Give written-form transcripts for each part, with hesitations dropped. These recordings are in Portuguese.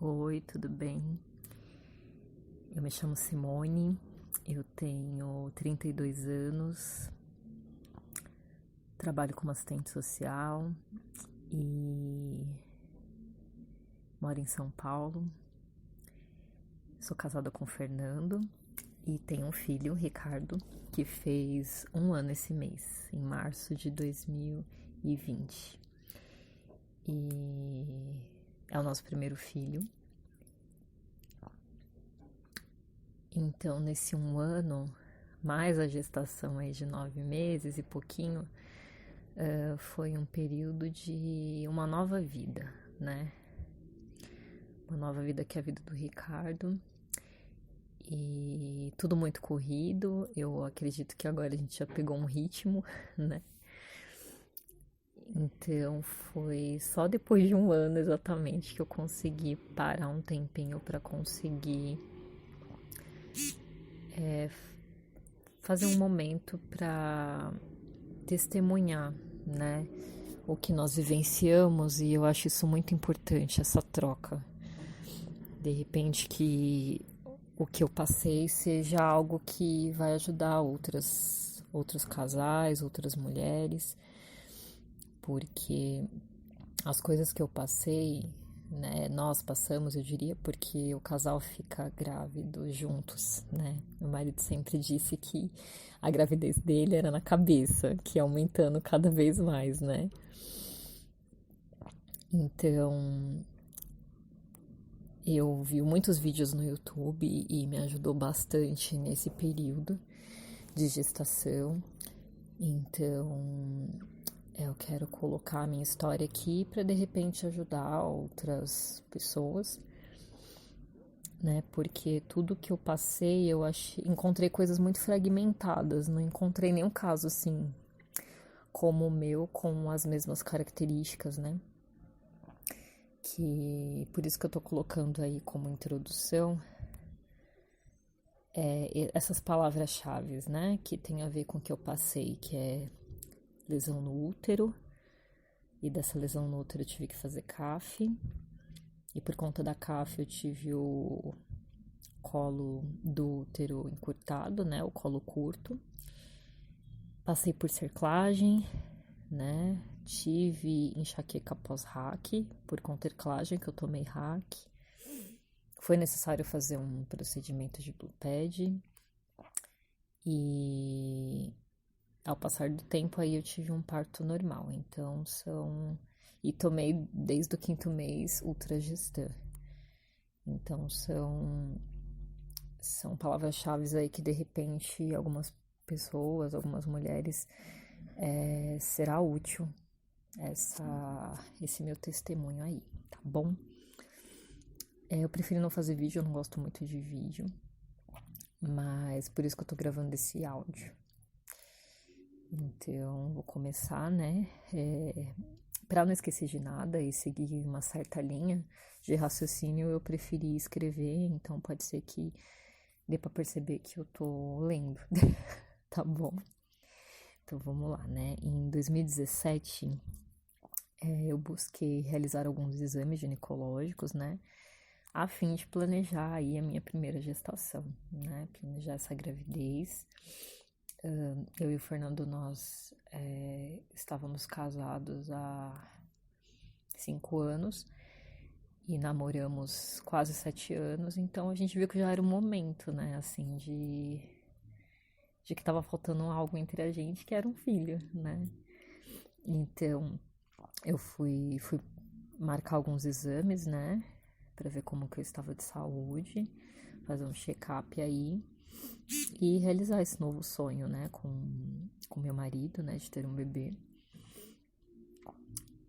Oi, tudo bem? Eu me chamo Simone, eu tenho 32 anos, trabalho como assistente social e moro em São Paulo. Sou casada com o Fernando e tenho um filho, Ricardo, que fez 1 ano esse mês, em março de 2020. E é o nosso primeiro filho. Então, nesse 1 ano, mais a gestação aí de 9 meses e pouquinho, foi um período de uma nova vida, né? Uma nova vida que é a vida do Ricardo. E tudo muito corrido. Eu acredito que agora a gente já pegou um ritmo, né? Então foi só depois de 1 ano exatamente que eu consegui parar um tempinho para conseguir fazer um momento para testemunhar, né, o que nós vivenciamos, e eu acho isso muito importante, essa troca. De repente que o que eu passei seja algo que vai ajudar outros casais, outras mulheres, porque as coisas que eu passei, né, nós passamos, eu diria, porque o casal fica grávido juntos, né? Meu marido sempre disse que a gravidez dele era na cabeça, que ia aumentando cada vez mais, né? Então, eu vi muitos vídeos no YouTube e me ajudou bastante nesse período de gestação. Então, eu quero colocar a minha história aqui para de repente ajudar outras pessoas, né? Porque tudo que eu passei, encontrei coisas muito fragmentadas, não encontrei nenhum caso assim como o meu, com as mesmas características, né? Que por isso que eu tô colocando aí como introdução essas palavras-chave, né? Que tem a ver com o que eu passei, que é lesão no útero, e dessa lesão no útero eu tive que fazer CAF, e por conta da CAF eu tive o colo do útero encurtado, né? O colo curto. Passei por cerclagem, né? Tive enxaqueca pós-RAC, por conterclagem, que eu tomei RAC. Foi necessário fazer um procedimento de BluePad. E ao passar do tempo aí eu tive um parto normal. Então E tomei desde o 5º mês Ultragestan. Então são palavras-chave aí que de repente algumas pessoas, algumas mulheres, será útil esse meu testemunho aí, tá bom? Eu prefiro não fazer vídeo, eu não gosto muito de vídeo, mas por isso que eu tô gravando esse áudio. Então, vou começar, né? Para não esquecer de nada e seguir uma certa linha de raciocínio, eu preferi escrever, então pode ser que dê para perceber que eu tô lendo, tá bom? Então vamos lá, né? Em 2017, eu busquei realizar alguns exames ginecológicos, né? A fim de planejar aí a minha primeira gestação, né? Planejar essa gravidez. Eu e o Fernando, nós estávamos casados há 5 anos e namoramos quase 7 anos, então a gente viu que já era o momento, né, assim, de que tava faltando algo entre a gente, que era um filho, né? Então, eu fui marcar alguns exames, né, pra ver como que eu estava de saúde, fazer um check-up aí e realizar esse novo sonho, né, com meu marido, né, de ter um bebê.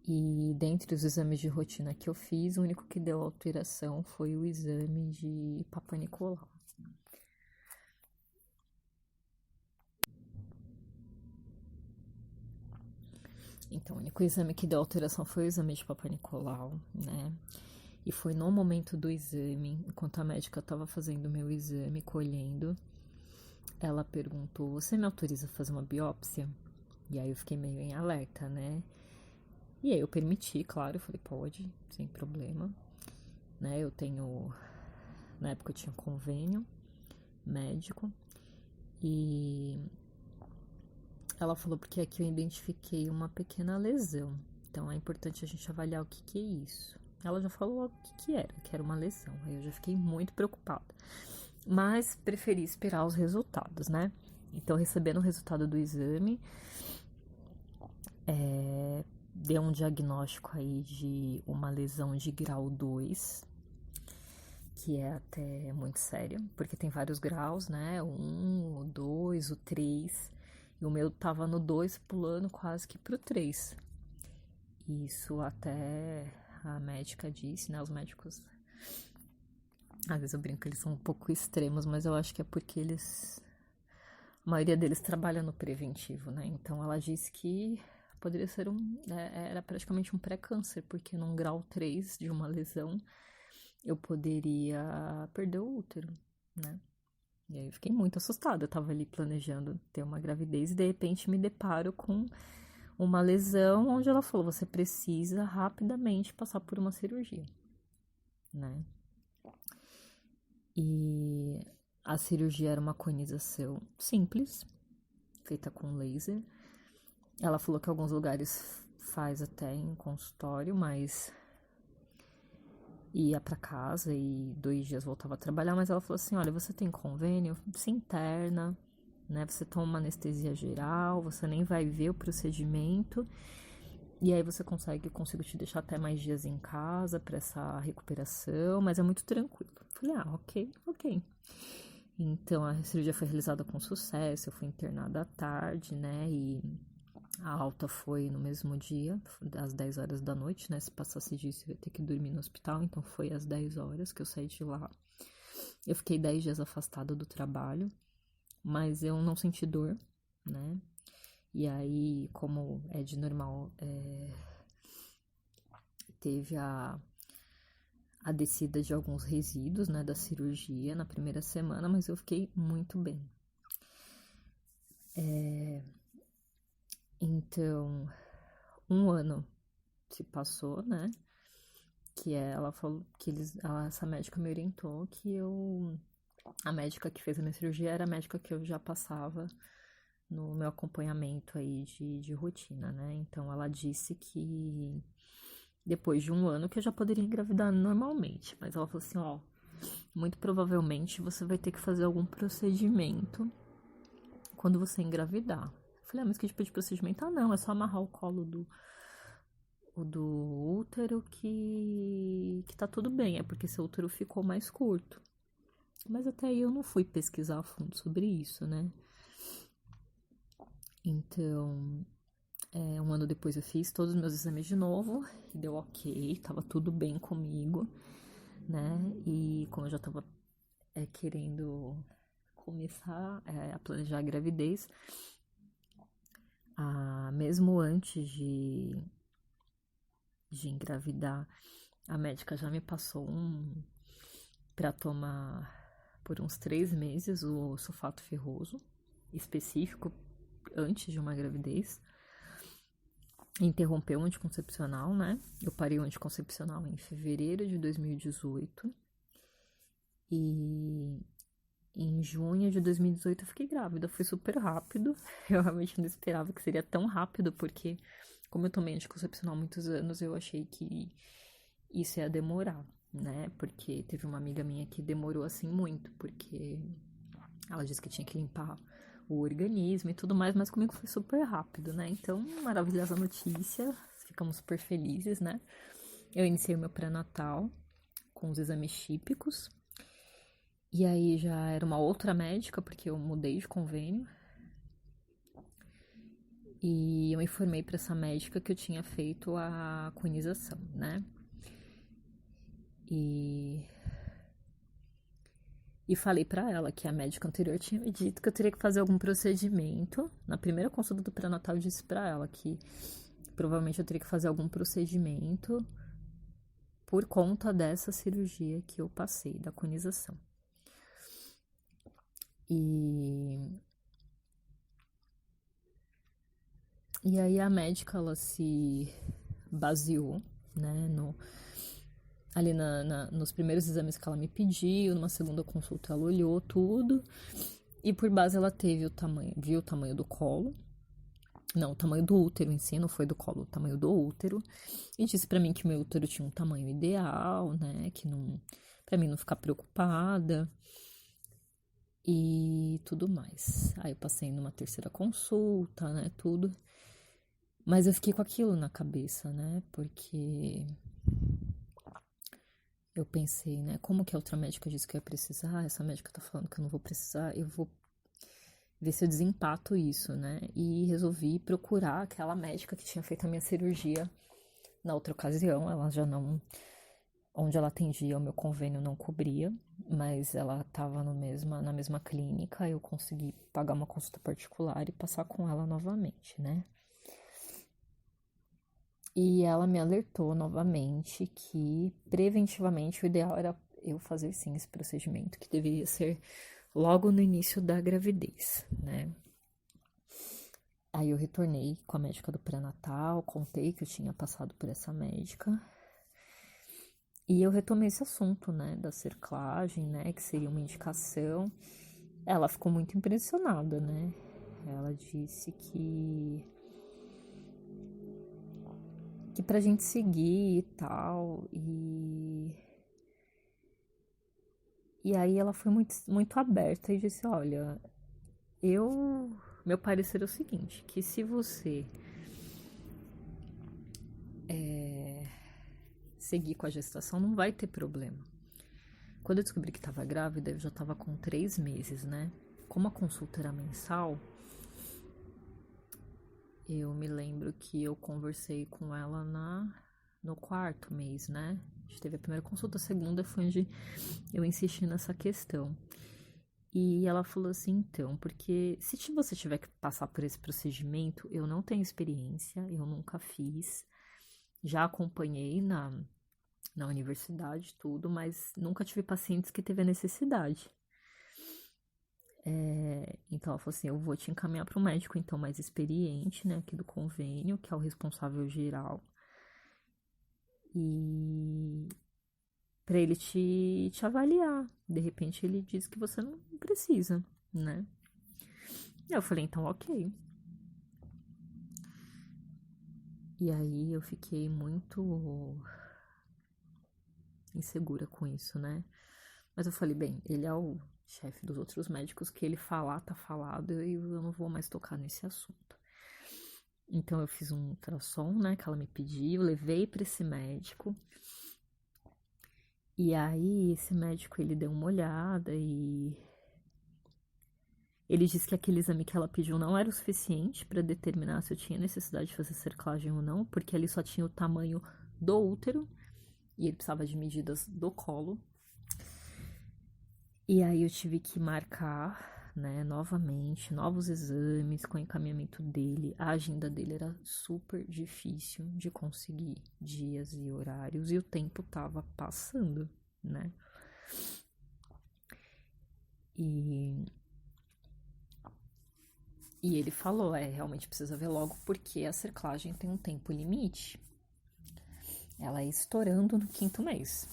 E dentre os exames de rotina que eu fiz, o único que deu alteração foi o exame de Papa Nicolau. Então, o único exame que deu alteração foi o exame de Papa Nicolau, né? E foi no momento do exame, enquanto a médica estava fazendo o meu exame, colhendo, ela perguntou: "Você me autoriza a fazer uma biópsia?" E aí eu fiquei meio em alerta, né? E aí eu permiti, claro, eu falei: "Pode, sem problema." né? Na época eu tinha convênio médico e ela falou porque aqui eu identifiquei uma pequena lesão. Então é importante a gente avaliar o que é isso. Ela já falou o que era uma lesão. Aí eu já fiquei muito preocupada. Mas preferi esperar os resultados, né? Então, recebendo o resultado do exame, deu um diagnóstico aí de uma lesão de grau 2, que é até muito sério, porque tem vários graus, né? O 1, o 2, o 3. E o meu tava no 2 pulando quase que pro 3. Isso até a médica disse, né? Os médicos, às vezes eu brinco que eles são um pouco extremos, mas eu acho que é porque a maioria deles trabalha no preventivo, né? Então ela disse que poderia ser era praticamente um pré-câncer, porque num grau 3 de uma lesão eu poderia perder o útero, né? E aí eu fiquei muito assustada. Eu tava ali planejando ter uma gravidez e de repente me deparo com uma lesão onde ela falou: você precisa rapidamente passar por uma cirurgia, né? E a cirurgia era uma conização simples, feita com laser. Ela falou que alguns lugares faz até em consultório, mas ia para casa e 2 dias voltava a trabalhar, mas ela falou assim: olha, você tem convênio, se interna, né? Você toma uma anestesia geral, você nem vai ver o procedimento, e aí você consigo te deixar até mais dias em casa para essa recuperação, mas é muito tranquilo. Falei: ah, ok. Então a cirurgia foi realizada com sucesso, eu fui internada à tarde, né? E a alta foi no mesmo dia, às 10 horas da noite, né? Se passasse disso, eu ia ter que dormir no hospital, então foi às 10 horas que eu saí de lá. Eu fiquei 10 dias afastada do trabalho, mas eu não senti dor, né? E aí, como é de normal, teve a descida de alguns resíduos, né, da cirurgia na primeira semana, mas eu fiquei muito bem. Então, 1 ano se passou, né? Que ela falou que essa médica me orientou que a médica que fez a minha cirurgia era a médica que eu já passava no meu acompanhamento aí de rotina, né? Então ela disse que depois de 1 ano que eu já poderia engravidar normalmente, mas ela falou assim: ó, muito provavelmente você vai ter que fazer algum procedimento quando você engravidar. Eu falei: ah, mas que tipo de procedimento? Ah, não, é só amarrar o colo do útero que tá tudo bem, é porque seu útero ficou mais curto. Mas até aí eu não fui pesquisar a fundo sobre isso, né? Então, 1 ano depois eu fiz todos os meus exames de novo e deu ok, tava tudo bem comigo, né? E como eu já tava querendo começar a planejar a gravidez, mesmo antes de engravidar, a médica já me passou para tomar por uns 3 meses o sulfato ferroso, específico antes de uma gravidez. Interrompeu o anticoncepcional, né? Eu parei o anticoncepcional em fevereiro de 2018 e em junho de 2018 eu fiquei grávida. Foi super rápido. Eu realmente não esperava que seria tão rápido, porque como eu tomei anticoncepcional há muitos anos, eu achei que isso ia demorar, né? Porque teve uma amiga minha que demorou assim muito, porque ela disse que tinha que limpar o organismo e tudo mais, mas comigo foi super rápido, né? Então, maravilhosa notícia, ficamos super felizes, né? Eu iniciei o meu pré-natal com os exames típicos, e aí já era uma outra médica, porque eu mudei de convênio, e eu informei para essa médica que eu tinha feito a conização, né? E falei pra ela que a médica anterior tinha me dito que eu teria que fazer algum procedimento. Na primeira consulta do pré-natal, eu disse pra ela que provavelmente eu teria que fazer algum procedimento por conta dessa cirurgia que eu passei, da conização. E aí a médica, ela se baseou, né, ali nos primeiros exames que ela me pediu, numa segunda consulta ela olhou tudo, e por base ela teve viu o tamanho do colo, não, o tamanho do útero em si, não foi do colo, o tamanho do útero, e disse pra mim que o meu útero tinha um tamanho ideal, né, que não, pra mim não ficar preocupada, e tudo mais. Aí eu passei numa terceira consulta, né, tudo, mas eu fiquei com aquilo na cabeça, né, porque eu pensei, né, como que a outra médica disse que eu ia precisar, essa médica tá falando que eu não vou precisar, eu vou ver se eu desempato isso, né? E resolvi procurar aquela médica que tinha feito a minha cirurgia na outra ocasião. Ela já não. Onde ela atendia, o meu convênio não cobria, mas ela estava na mesma clínica. Eu consegui pagar uma consulta particular e passar com ela novamente, né? E ela me alertou novamente que preventivamente o ideal era eu fazer sim esse procedimento, que deveria ser logo no início da gravidez, né? Aí eu retornei com a médica do pré-natal, contei que eu tinha passado por essa médica. E eu retomei esse assunto, né, da cerclagem, né, que seria uma indicação. Ela ficou muito impressionada, né? Ela disse que pra gente seguir e tal, e aí ela foi muito aberta e disse, olha, meu parecer é o seguinte, que se você seguir com a gestação, não vai ter problema. Quando eu descobri que estava grávida, eu já estava com 3 meses, né? Como a consulta era mensal, eu me lembro que eu conversei com ela no 4º mês, né? A gente teve a primeira consulta, a segunda foi onde eu insisti nessa questão. E ela falou assim, então, porque se você tiver que passar por esse procedimento, eu não tenho experiência, eu nunca fiz, já acompanhei na universidade, tudo, mas nunca tive pacientes que teve a necessidade. Então ela falou assim, eu vou te encaminhar para um médico então mais experiente, né, aqui do convênio, que é o responsável geral, e para ele te avaliar. De repente ele diz que você não precisa, né? Eu falei, então ok. E aí eu fiquei muito insegura com isso, né? Mas eu falei, bem, ele é o chefe dos outros médicos, que ele falar, tá falado, e eu não vou mais tocar nesse assunto. Então eu fiz um ultrassom, né, que ela me pediu, levei para esse médico. E aí esse médico, ele deu uma olhada e ele disse que aquele exame que ela pediu não era o suficiente para determinar se eu tinha necessidade de fazer cerclagem ou não, porque ali só tinha o tamanho do útero e ele precisava de medidas do colo. E aí eu tive que marcar, né, novamente, novos exames com o encaminhamento dele. A agenda dele era super difícil de conseguir dias e horários e o tempo tava passando, né? E ele falou, realmente precisa ver logo porque a cerclagem tem um tempo limite. Ela é estourando no 5º mês,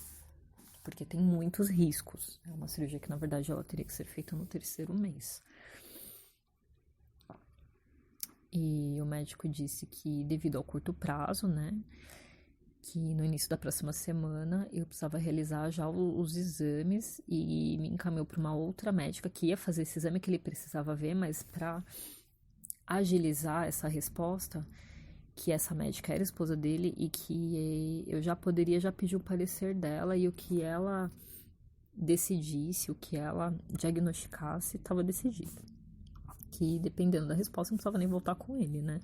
porque tem muitos riscos. É uma cirurgia que, na verdade, ela teria que ser feita no 3º mês. E o médico disse que, devido ao curto prazo, né, que no início da próxima semana eu precisava realizar já os exames e me encaminhou para uma outra médica que ia fazer esse exame que ele precisava ver, mas para agilizar essa resposta, que essa médica era esposa dele e que eu já poderia já pedir o parecer dela e o que ela decidisse, o que ela diagnosticasse, estava decidido. Que dependendo da resposta, não precisava nem voltar com ele, né?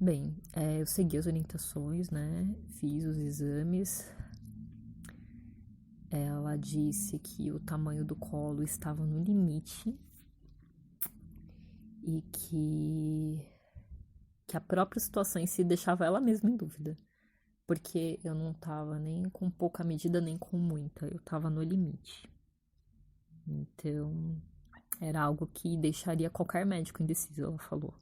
Bem, eu segui as orientações, né? Fiz os exames. Ela disse que o tamanho do colo estava no limite e que a própria situação em si deixava ela mesma em dúvida. Porque eu não tava nem com pouca medida, nem com muita. Eu tava no limite. Então, era algo que deixaria qualquer médico indeciso, ela falou.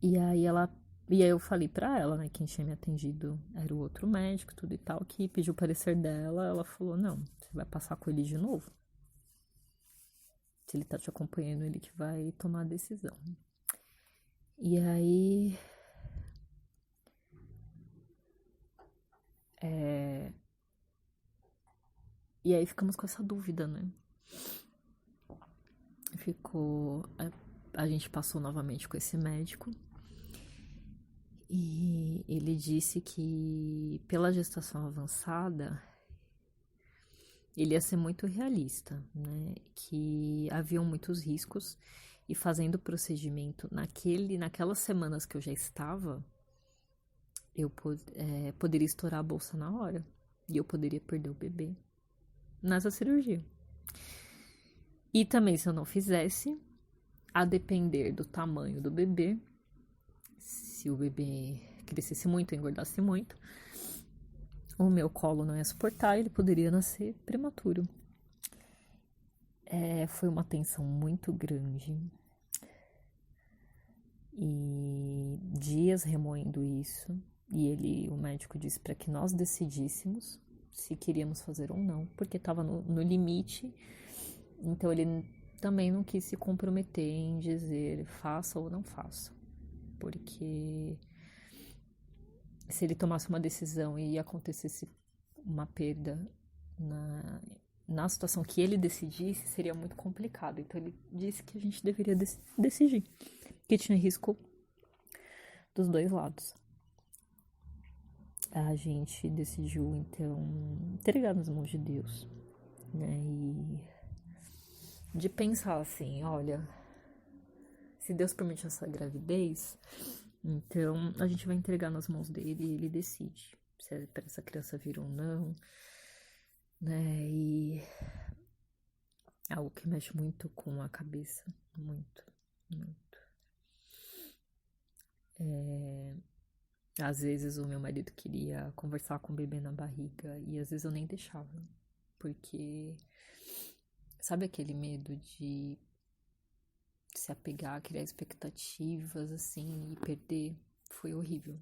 E aí ela E aí eu falei pra ela, né, quem tinha me atendido era o outro médico, tudo e tal, que pediu o parecer dela. Ela falou, não, você vai passar com ele de novo. Se ele tá te acompanhando, ele que vai tomar a decisão. E aí... E aí ficamos com essa dúvida, né? Ficou... A gente passou novamente com esse médico. E ele disse que pela gestação avançada, ele ia ser muito realista, né? Que haviam muitos riscos e fazendo o procedimento naquelas semanas que eu já estava, eu poderia estourar a bolsa na hora e eu poderia perder o bebê nessa cirurgia. E também se eu não fizesse, a depender do tamanho do bebê, se o bebê crescesse muito, engordasse muito, o meu colo não ia suportar, ele poderia nascer prematuro. Foi uma tensão muito grande. E dias remoendo isso. E o médico disse para que nós decidíssemos se queríamos fazer ou não, porque estava no limite. Então ele também não quis se comprometer em dizer faça ou não faça. Porque se ele tomasse uma decisão e acontecesse uma perda na situação que ele decidisse, seria muito complicado. Então ele disse que a gente deveria decidir, que tinha risco dos dois lados. A gente decidiu, então, entregar nas mãos de Deus, né? E de pensar assim, olha, se Deus permite essa gravidez, então a gente vai entregar nas mãos dele e ele decide se é para essa criança vir ou não, né? E é algo que mexe muito com a cabeça, muito, muito. Às vezes o meu marido queria conversar com o bebê na barriga e às vezes eu nem deixava, porque sabe aquele medo de se apegar, criar expectativas assim e perder? Foi horrível.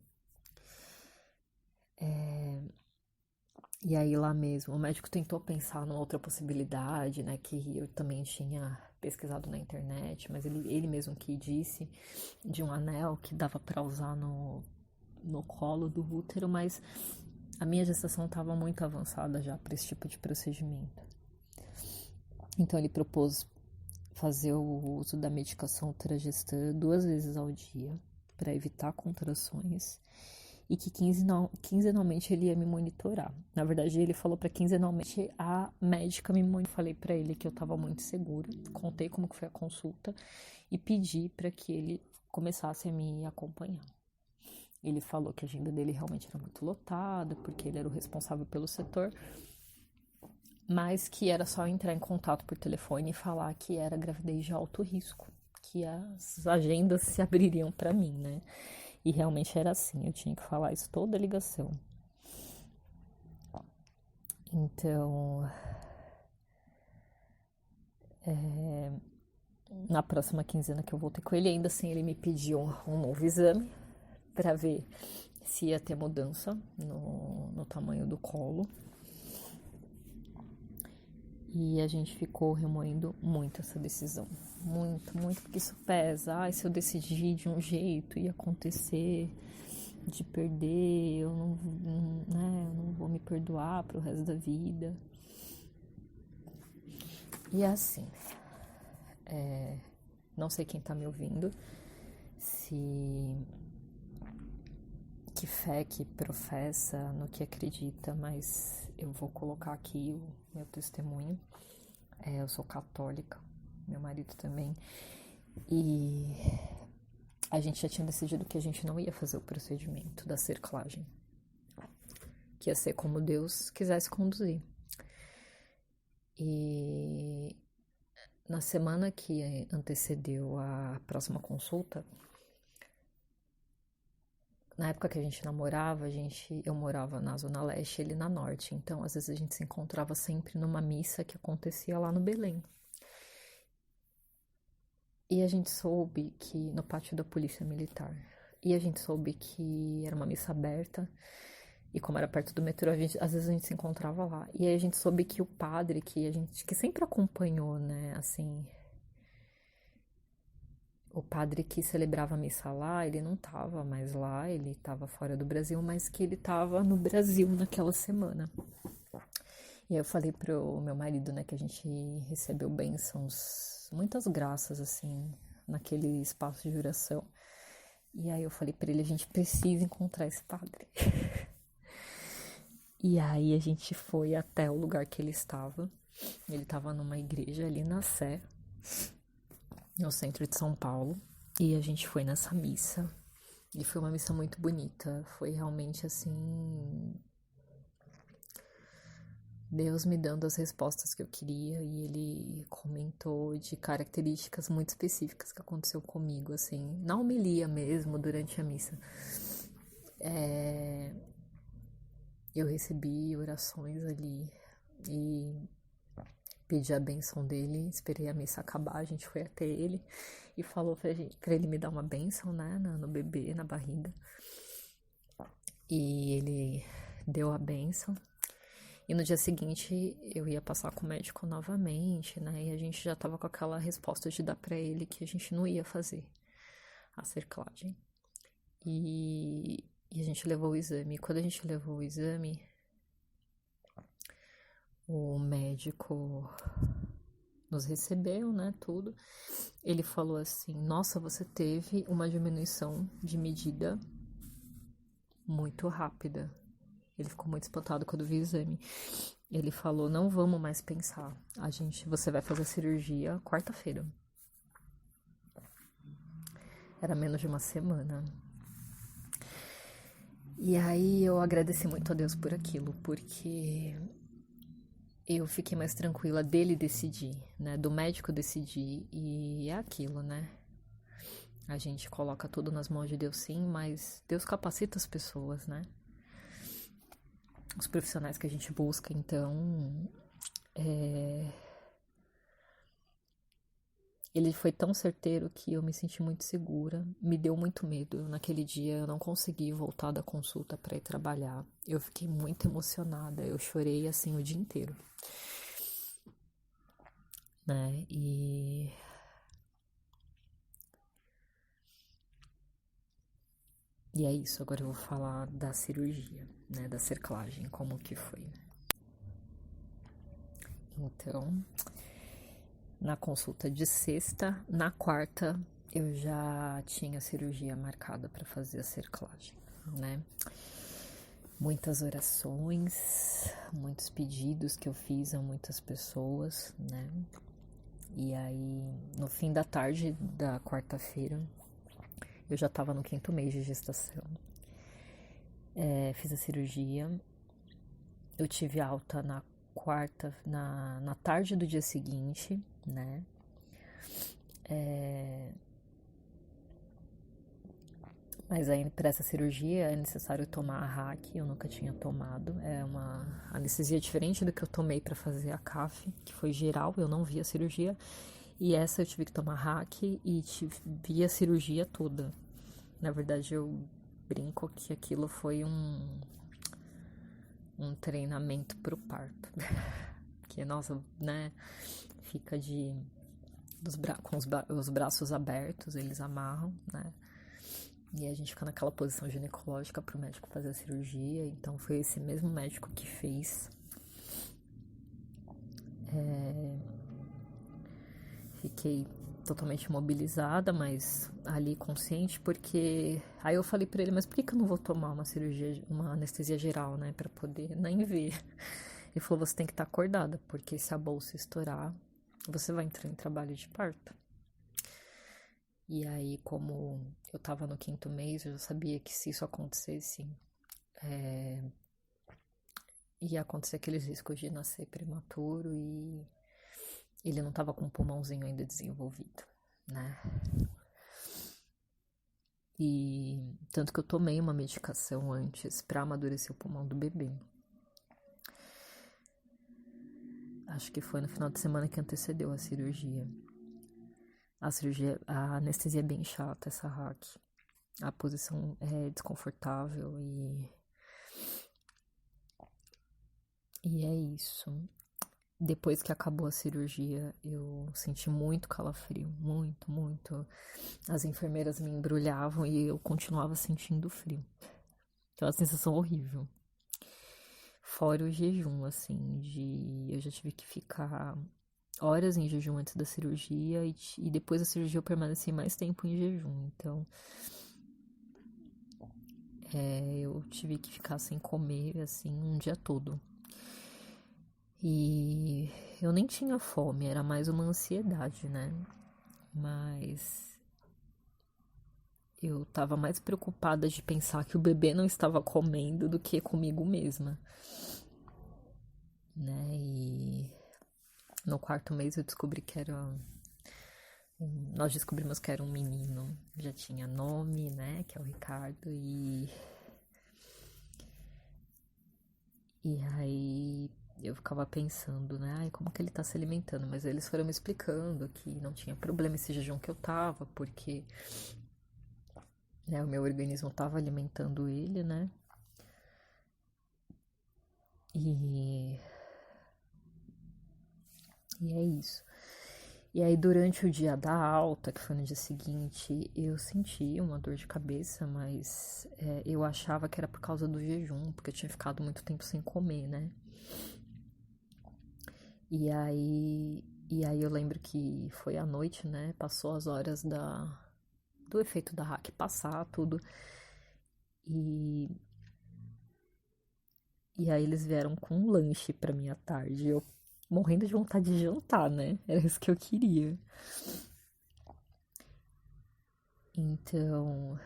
E aí lá mesmo, o médico tentou pensar numa outra possibilidade, né, que eu também tinha pesquisado na internet, mas ele mesmo que disse de um anel que dava para usar no colo do útero, mas a minha gestação estava muito avançada já para esse tipo de procedimento. Então ele propôs fazer o uso da medicação ultragestã 2 vezes ao dia para evitar contrações e que quinzenalmente ele ia me monitorar. Na verdade, ele falou para quinzenalmente a médica me monitorar. Falei para ele que eu estava muito segura, contei como que foi a consulta e pedi para que ele começasse a me acompanhar. Ele falou que a agenda dele realmente era muito lotada, porque ele era o responsável pelo setor, mas que era só entrar em contato por telefone e falar que era gravidez de alto risco, que as agendas se abririam para mim, né? E realmente era assim, eu tinha que falar isso toda a ligação. Então, na próxima quinzena que eu voltei com ele, ainda assim ele me pediu um novo exame para ver se ia ter mudança no tamanho do colo. E a gente ficou remoendo muito essa decisão. Muito, muito, porque isso pesa. Se eu decidir de um jeito ia acontecer de perder, eu não vou me perdoar pro resto da vida. E assim, não sei quem tá me ouvindo, que fé que professa, no que acredita, mas eu vou colocar aqui o meu testemunho. Eu sou católica, meu marido também, e a gente já tinha decidido que a gente não ia fazer o procedimento da cerclagem, que ia ser como Deus quisesse conduzir. E na semana que antecedeu a próxima consulta, na época que a gente namorava, eu morava na Zona Leste, ele na Norte. Então, às vezes a gente se encontrava sempre numa missa que acontecia lá no Belém. E a gente soube que no pátio da Polícia Militar E a gente soube que era uma missa aberta. E como era perto do metrô, às vezes a gente se encontrava lá. E aí a gente soube que o padre que sempre acompanhou, né, assim, o padre que celebrava a missa lá, ele não tava mais lá, ele tava fora do Brasil, mas que ele tava no Brasil naquela semana. E aí eu falei pro meu marido, né, que a gente recebeu bênçãos, muitas graças, assim, naquele espaço de oração. E aí eu falei pra ele, a gente precisa encontrar esse padre. E aí a gente foi até o lugar que ele estava. Ele estava numa igreja ali na Sé, no centro de São Paulo. E a gente foi nessa missa. E foi uma missa muito bonita. Foi realmente assim, Deus me dando as respostas que eu queria. E ele comentou de características muito específicas que aconteceu comigo, assim, na homilia mesmo, durante a missa. Eu recebi orações ali e pedi a bênção dele, esperei a missa acabar, a gente foi até ele e falou pra ele me dar uma bênção, né, no bebê, na barriga. E ele deu a bênção. E no dia seguinte eu ia passar com o médico novamente, né, e a gente já tava com aquela resposta de dar pra ele que a gente não ia fazer a cerclagem. E a gente levou o exame. E quando a gente levou o exame, o médico nos recebeu, né, tudo. Ele falou assim, nossa, você teve uma diminuição de medida muito rápida. Ele ficou muito espantado quando viu o exame. Ele falou, não vamos mais pensar. Você vai fazer a cirurgia quarta-feira. Era menos de uma semana. E aí eu agradeci muito a Deus por aquilo, porque eu fiquei mais tranquila dele decidir, né? Do médico decidir. E é aquilo, né? A gente coloca tudo nas mãos de Deus, sim, mas Deus capacita as pessoas, né? Os profissionais que a gente busca, então. Ele foi tão certeiro que eu me senti muito segura, me deu muito medo. Naquele dia eu não consegui voltar da consulta para ir trabalhar. Eu fiquei muito emocionada, eu chorei assim o dia inteiro, né? E é isso, agora eu vou falar da cirurgia, né, da cerclagem, como que foi. Então, na consulta de sexta, na quarta eu já tinha cirurgia marcada para fazer a cerclagem, né? Muitas orações, muitos pedidos que eu fiz a muitas pessoas, né? E aí, no fim da tarde da quarta-feira, eu já estava no 5º mês de gestação. Fiz a cirurgia, eu tive alta na quarta, na tarde do dia seguinte, né? Mas aí para essa cirurgia é necessário tomar a RAC, eu nunca tinha tomado. É uma anestesia diferente do que eu tomei para fazer a CAF, que foi geral, eu não vi a cirurgia. E essa eu tive que tomar RAC e vi a cirurgia toda. Na verdade, eu brinco que aquilo foi um treinamento pro parto. Porque, nossa, né, fica com os braços abertos, eles amarram, né? E a gente fica naquela posição ginecológica pro médico fazer a cirurgia. Então foi esse mesmo médico que fez. Fiquei totalmente imobilizada, mas ali consciente, porque aí eu falei pra ele, mas por que eu não vou tomar uma cirurgia, uma anestesia geral, né, pra poder nem ver? Ele falou, você tem que estar acordada, porque se a bolsa estourar, você vai entrar em trabalho de parto. E aí, como eu tava no 5º mês, eu já sabia que se isso acontecesse, ia acontecer aqueles riscos de nascer prematuro e ele não tava com o pulmãozinho ainda desenvolvido, né? E tanto que eu tomei uma medicação antes pra amadurecer o pulmão do bebê. Acho que foi no final de semana que antecedeu a cirurgia. A anestesia é bem chata, essa RAC. a posição é desconfortável e é isso. Depois que acabou a cirurgia, eu senti muito calafrio, muito, muito. As enfermeiras me embrulhavam e eu continuava sentindo frio. Então, uma sensação horrível. Fora o jejum, assim, eu já tive que ficar horas em jejum antes da cirurgia e depois da cirurgia eu permaneci mais tempo em jejum. Então, eu tive que ficar sem comer, assim, um dia todo. E eu nem tinha fome, era mais uma ansiedade, né? Mas eu tava mais preocupada de pensar que o bebê não estava comendo do que comigo mesma, né? E no quarto mês eu descobri que era. Nós descobrimos que era um menino, já tinha nome, né? Que é o Ricardo, e aí eu ficava pensando, né? Ai, como que ele tá se alimentando? Mas eles foram me explicando que não tinha problema esse jejum que eu tava, porque, né, o meu organismo tava alimentando ele, né? E é isso. E aí, durante o dia da alta, que foi no dia seguinte, eu senti uma dor de cabeça, mas eu achava que era por causa do jejum, porque eu tinha ficado muito tempo sem comer, né? E aí eu lembro que foi à noite, né? Passou as horas do efeito da hack passar, tudo. E, e aí eles vieram com um lanche pra mim à tarde. Eu morrendo de vontade de jantar, né? Era isso que eu queria. Então,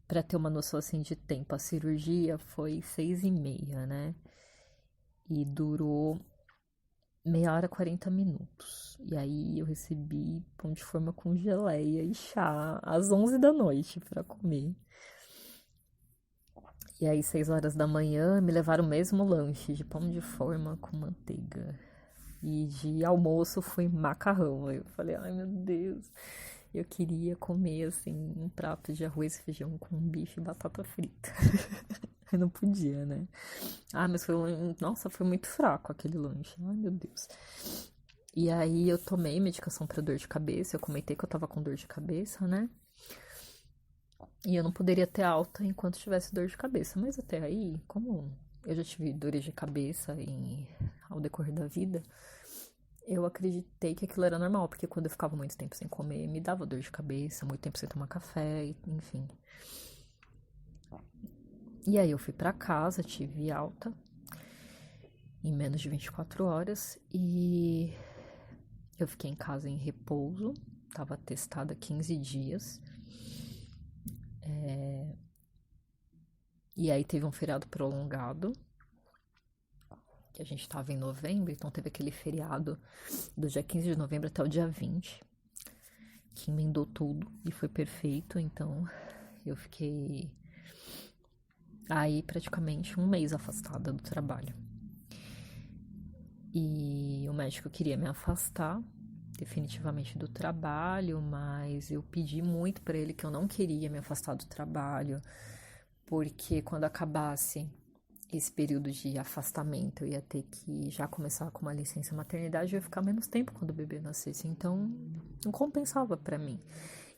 pra ter uma noção assim de tempo, a cirurgia foi 6h30, né? E durou meia hora, 40 minutos. E aí eu recebi pão de forma com geleia e chá às 11 da noite pra comer. E aí, 6 horas da manhã, me levaram o mesmo lanche de pão de forma com manteiga. E de almoço foi macarrão. Eu falei, ai meu Deus, eu queria comer assim um prato de arroz e feijão com bife e batata frita. Eu não podia, né? Ah, mas nossa, foi muito fraco aquele lanche. Ai meu Deus. E aí eu tomei medicação para dor de cabeça. Eu comentei que eu tava com dor de cabeça, né? E eu não poderia ter alta enquanto tivesse dor de cabeça. Mas até aí, como eu já tive dores de cabeça ao decorrer da vida, eu acreditei que aquilo era normal, porque quando eu ficava muito tempo sem comer, me dava dor de cabeça, muito tempo sem tomar café, enfim. E aí eu fui pra casa, tive alta em menos de 24 horas e eu fiquei em casa em repouso, tava testada 15 dias. E aí teve um feriado prolongado, que a gente tava em novembro, então teve aquele feriado do dia 15 de novembro até o dia 20, que emendou tudo e foi perfeito, então eu fiquei aí praticamente um mês afastada do trabalho. E o médico queria me afastar definitivamente do trabalho, mas eu pedi muito para ele que eu não queria me afastar do trabalho, porque quando acabasse esse período de afastamento eu ia ter que já começar com uma licença maternidade e eu ia ficar menos tempo quando o bebê nascesse, então não compensava para mim.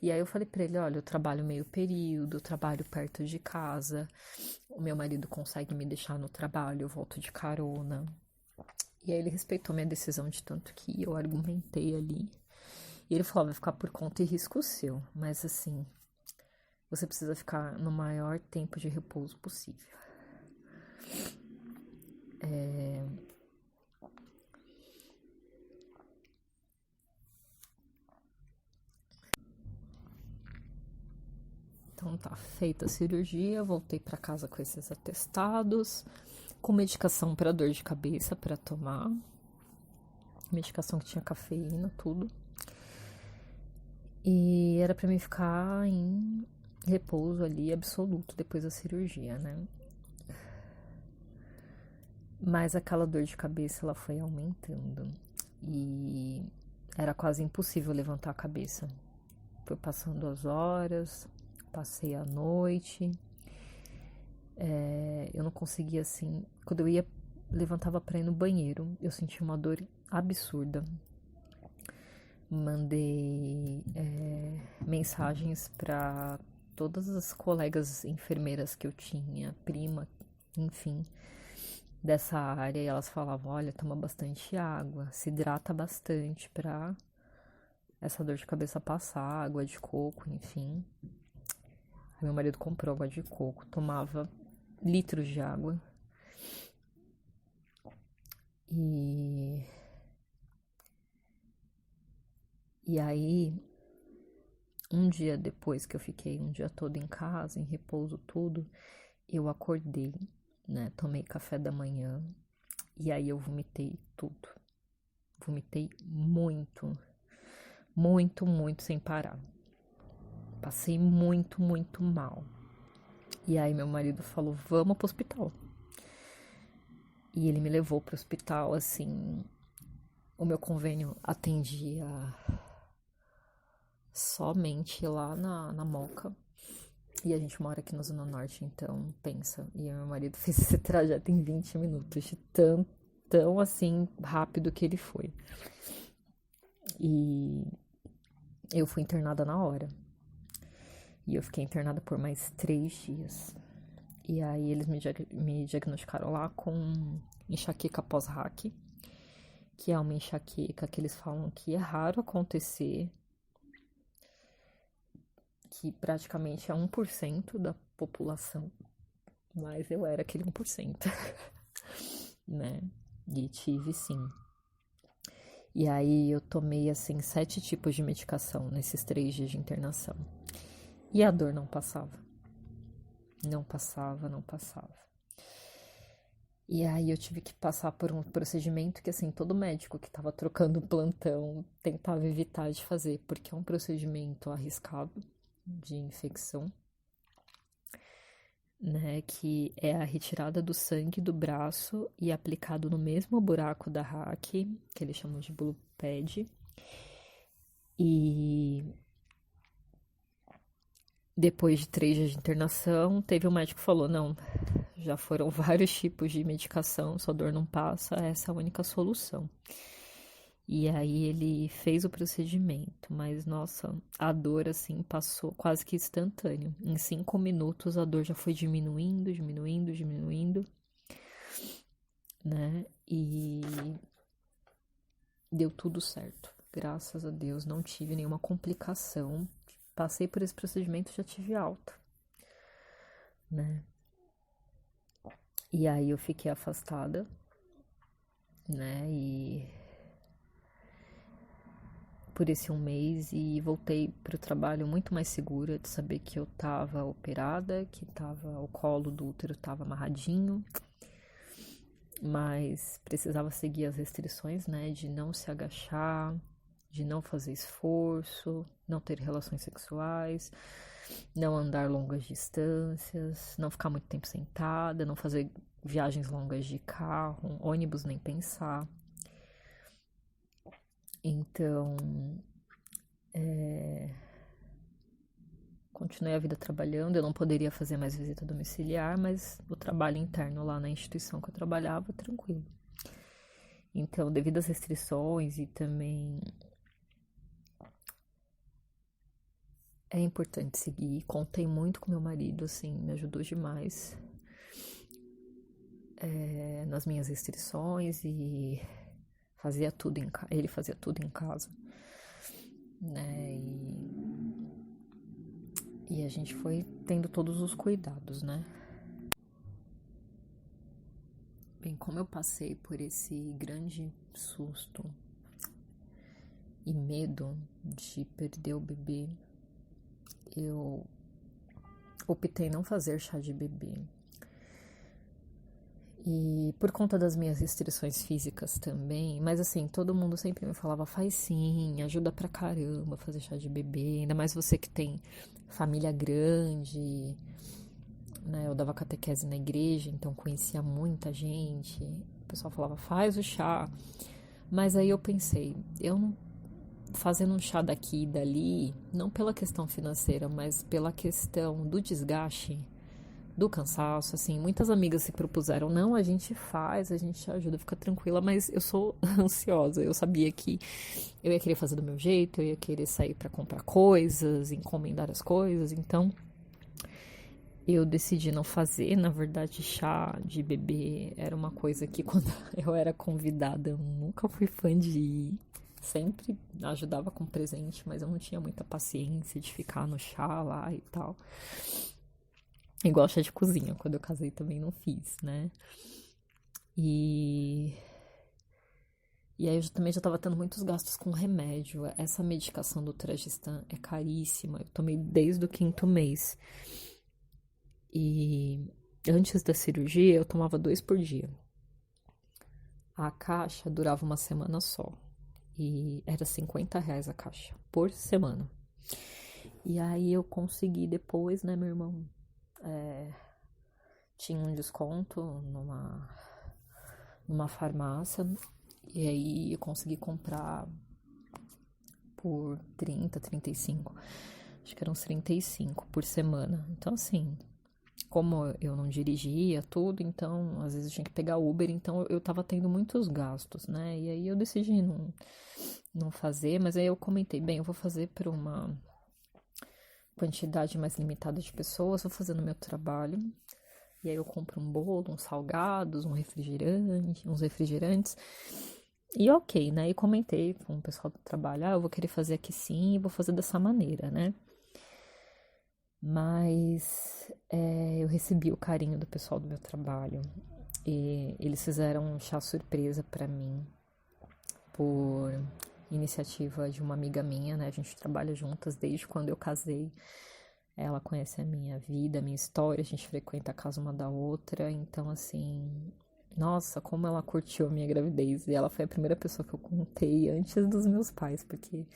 E aí eu falei para ele, olha, eu trabalho meio período, eu trabalho perto de casa, o meu marido consegue me deixar no trabalho, eu volto de carona. E aí ele respeitou minha decisão de tanto que eu argumentei ali. E ele falou, vai ficar por conta e risco seu, mas assim, você precisa ficar no maior tempo de repouso possível. Então tá, feita a cirurgia, voltei para casa com esses atestados, com medicação para dor de cabeça para tomar, medicação que tinha cafeína, tudo. E era para mim ficar em repouso ali absoluto depois da cirurgia, né? Mas aquela dor de cabeça ela foi aumentando e era quase impossível levantar a cabeça. Foi passando as horas, passei a noite. Eu não conseguia, assim... Quando eu ia, levantava pra ir no banheiro, eu sentia uma dor absurda. Mandei mensagens pra todas as colegas enfermeiras que eu tinha, prima, enfim, dessa área, e elas falavam, olha, toma bastante água, se hidrata bastante pra essa dor de cabeça passar, água de coco, enfim. Aí meu marido comprou água de coco, tomava litros de água. E aí, um dia depois que eu fiquei um dia todo em casa, em repouso tudo, eu acordei, né? Tomei café da manhã e aí eu vomitei tudo. Vomitei muito, muito, muito sem parar. Passei muito, muito mal. E aí meu marido falou, vamos pro hospital. E ele me levou pro hospital, assim, o meu convênio atendia somente lá na Moca. E a gente mora aqui na Zona Norte, então pensa. E meu marido fez esse trajeto em 20 minutos, de tão assim rápido que ele foi. E eu fui internada na hora. E eu fiquei internada por mais 3 dias. E aí eles me diagnosticaram lá com enxaqueca pós-RAC, que é uma enxaqueca que eles falam que é raro acontecer, que praticamente é 1% da população, mas eu era aquele 1%, né? E tive sim. E aí eu tomei, assim, 7 tipos de medicação nesses 3 dias de internação. E a dor não passava. Não passava. E aí eu tive que passar por um procedimento que, assim, todo médico que tava trocando plantão tentava evitar de fazer, porque é um procedimento arriscado de infecção, né, que é a retirada do sangue do braço e aplicado no mesmo buraco da RAC, que eles chamam de blue pad. E depois de 3 dias de internação, teve um médico que falou, não, já foram vários tipos de medicação, sua dor não passa, essa é a única solução. E aí ele fez o procedimento, mas nossa, a dor assim passou quase que instantâneo. Em 5 minutos a dor já foi diminuindo, né? E deu tudo certo. Graças a Deus, não tive nenhuma complicação. Passei por esse procedimento, já tive alta, né? E aí eu fiquei afastada, né? E por esse 1 mês e voltei para o trabalho muito mais segura de saber que eu estava operada, que o colo do útero estava amarradinho, mas precisava seguir as restrições, né, de não se agachar, de não fazer esforço, não ter relações sexuais, não andar longas distâncias, não ficar muito tempo sentada, não fazer viagens longas de carro, ônibus nem pensar. Então, continuei a vida trabalhando, eu não poderia fazer mais visita domiciliar, mas o trabalho interno lá na instituição que eu trabalhava, tranquilo. Então, devido às restrições e também é importante seguir, contei muito com meu marido, assim, me ajudou demais nas minhas restrições e fazia tudo ele fazia tudo em casa, né, e a gente foi tendo todos os cuidados, né. Bem, como eu passei por esse grande susto e medo de perder o bebê, eu optei não fazer chá de bebê. E por conta das minhas restrições físicas também, mas assim, todo mundo sempre me falava, faz sim, ajuda pra caramba fazer chá de bebê, ainda mais você que tem família grande, né? Eu dava catequese na igreja, então conhecia muita gente, o pessoal falava, faz o chá. Mas aí eu pensei, eu fazendo um chá daqui e dali, não pela questão financeira, mas pela questão do desgaste, do cansaço, assim, muitas amigas se propuseram, não, a gente faz, a gente ajuda, fica tranquila, mas eu sou ansiosa, eu sabia que eu ia querer fazer do meu jeito, eu ia querer sair para comprar coisas, encomendar as coisas, então eu decidi não fazer. Na verdade, chá de bebê era uma coisa que quando eu era convidada eu nunca fui fã de ir. Sempre ajudava com presente, mas eu não tinha muita paciência de ficar no chá lá e tal. Igual chá de cozinha, quando eu casei também não fiz, né? E aí eu também já tava tendo muitos gastos com remédio. Essa medicação do Tragestan é caríssima. Eu tomei desde o 5º mês. E antes da cirurgia eu tomava 2 por dia. A caixa durava uma semana só. E era R$ 50 a caixa por semana. E aí eu consegui depois, né, meu irmão? Tinha um desconto numa farmácia. E aí eu consegui comprar por 30, 35. Acho que eram uns 35 por semana. Então, assim, como eu não dirigia tudo, então às vezes eu tinha que pegar Uber, então eu tava tendo muitos gastos, né? E aí eu decidi não fazer, mas aí eu comentei, bem, eu vou fazer para uma quantidade mais limitada de pessoas, vou fazer no meu trabalho. E aí eu compro um bolo, uns salgados, uns refrigerantes. E ok, né? E comentei com o pessoal do trabalho, eu vou querer fazer aqui sim, e vou fazer dessa maneira, né? Mas eu recebi o carinho do pessoal do meu trabalho e eles fizeram um chá surpresa para mim por iniciativa de uma amiga minha, né? A gente trabalha juntas desde quando eu casei. Ela conhece a minha vida, a minha história, a gente frequenta a casa uma da outra, então assim, nossa, como ela curtiu a minha gravidez. E ela foi a primeira pessoa que eu contei antes dos meus pais, porque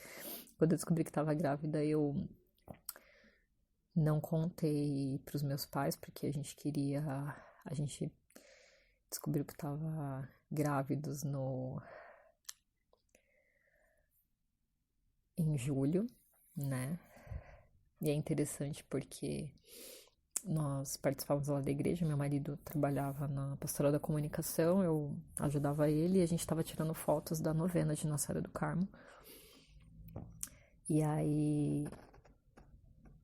quando eu descobri que estava grávida, eu não contei pros meus pais, porque a gente descobriu que tava grávidos em julho, né? E é interessante porque nós participávamos lá da igreja, meu marido trabalhava na pastoral da comunicação, eu ajudava ele e a gente tava tirando fotos da novena de Nossa Senhora do Carmo. E aí,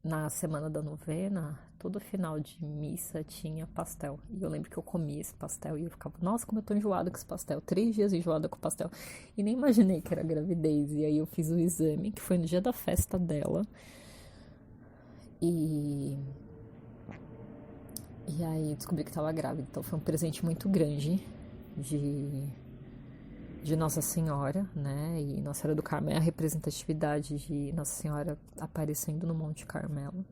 na semana da novena, todo final de missa tinha pastel. E eu lembro que eu comia esse pastel e eu ficava, nossa, como eu tô enjoada com esse pastel. 3 dias enjoada com o pastel. E nem imaginei que era gravidez. E aí eu fiz o exame, que foi no dia da festa dela. E aí descobri que tava grávida. Então foi um presente muito grande de Nossa Senhora, né? E Nossa Senhora do Carmo é a representatividade de Nossa Senhora aparecendo no Monte Carmelo.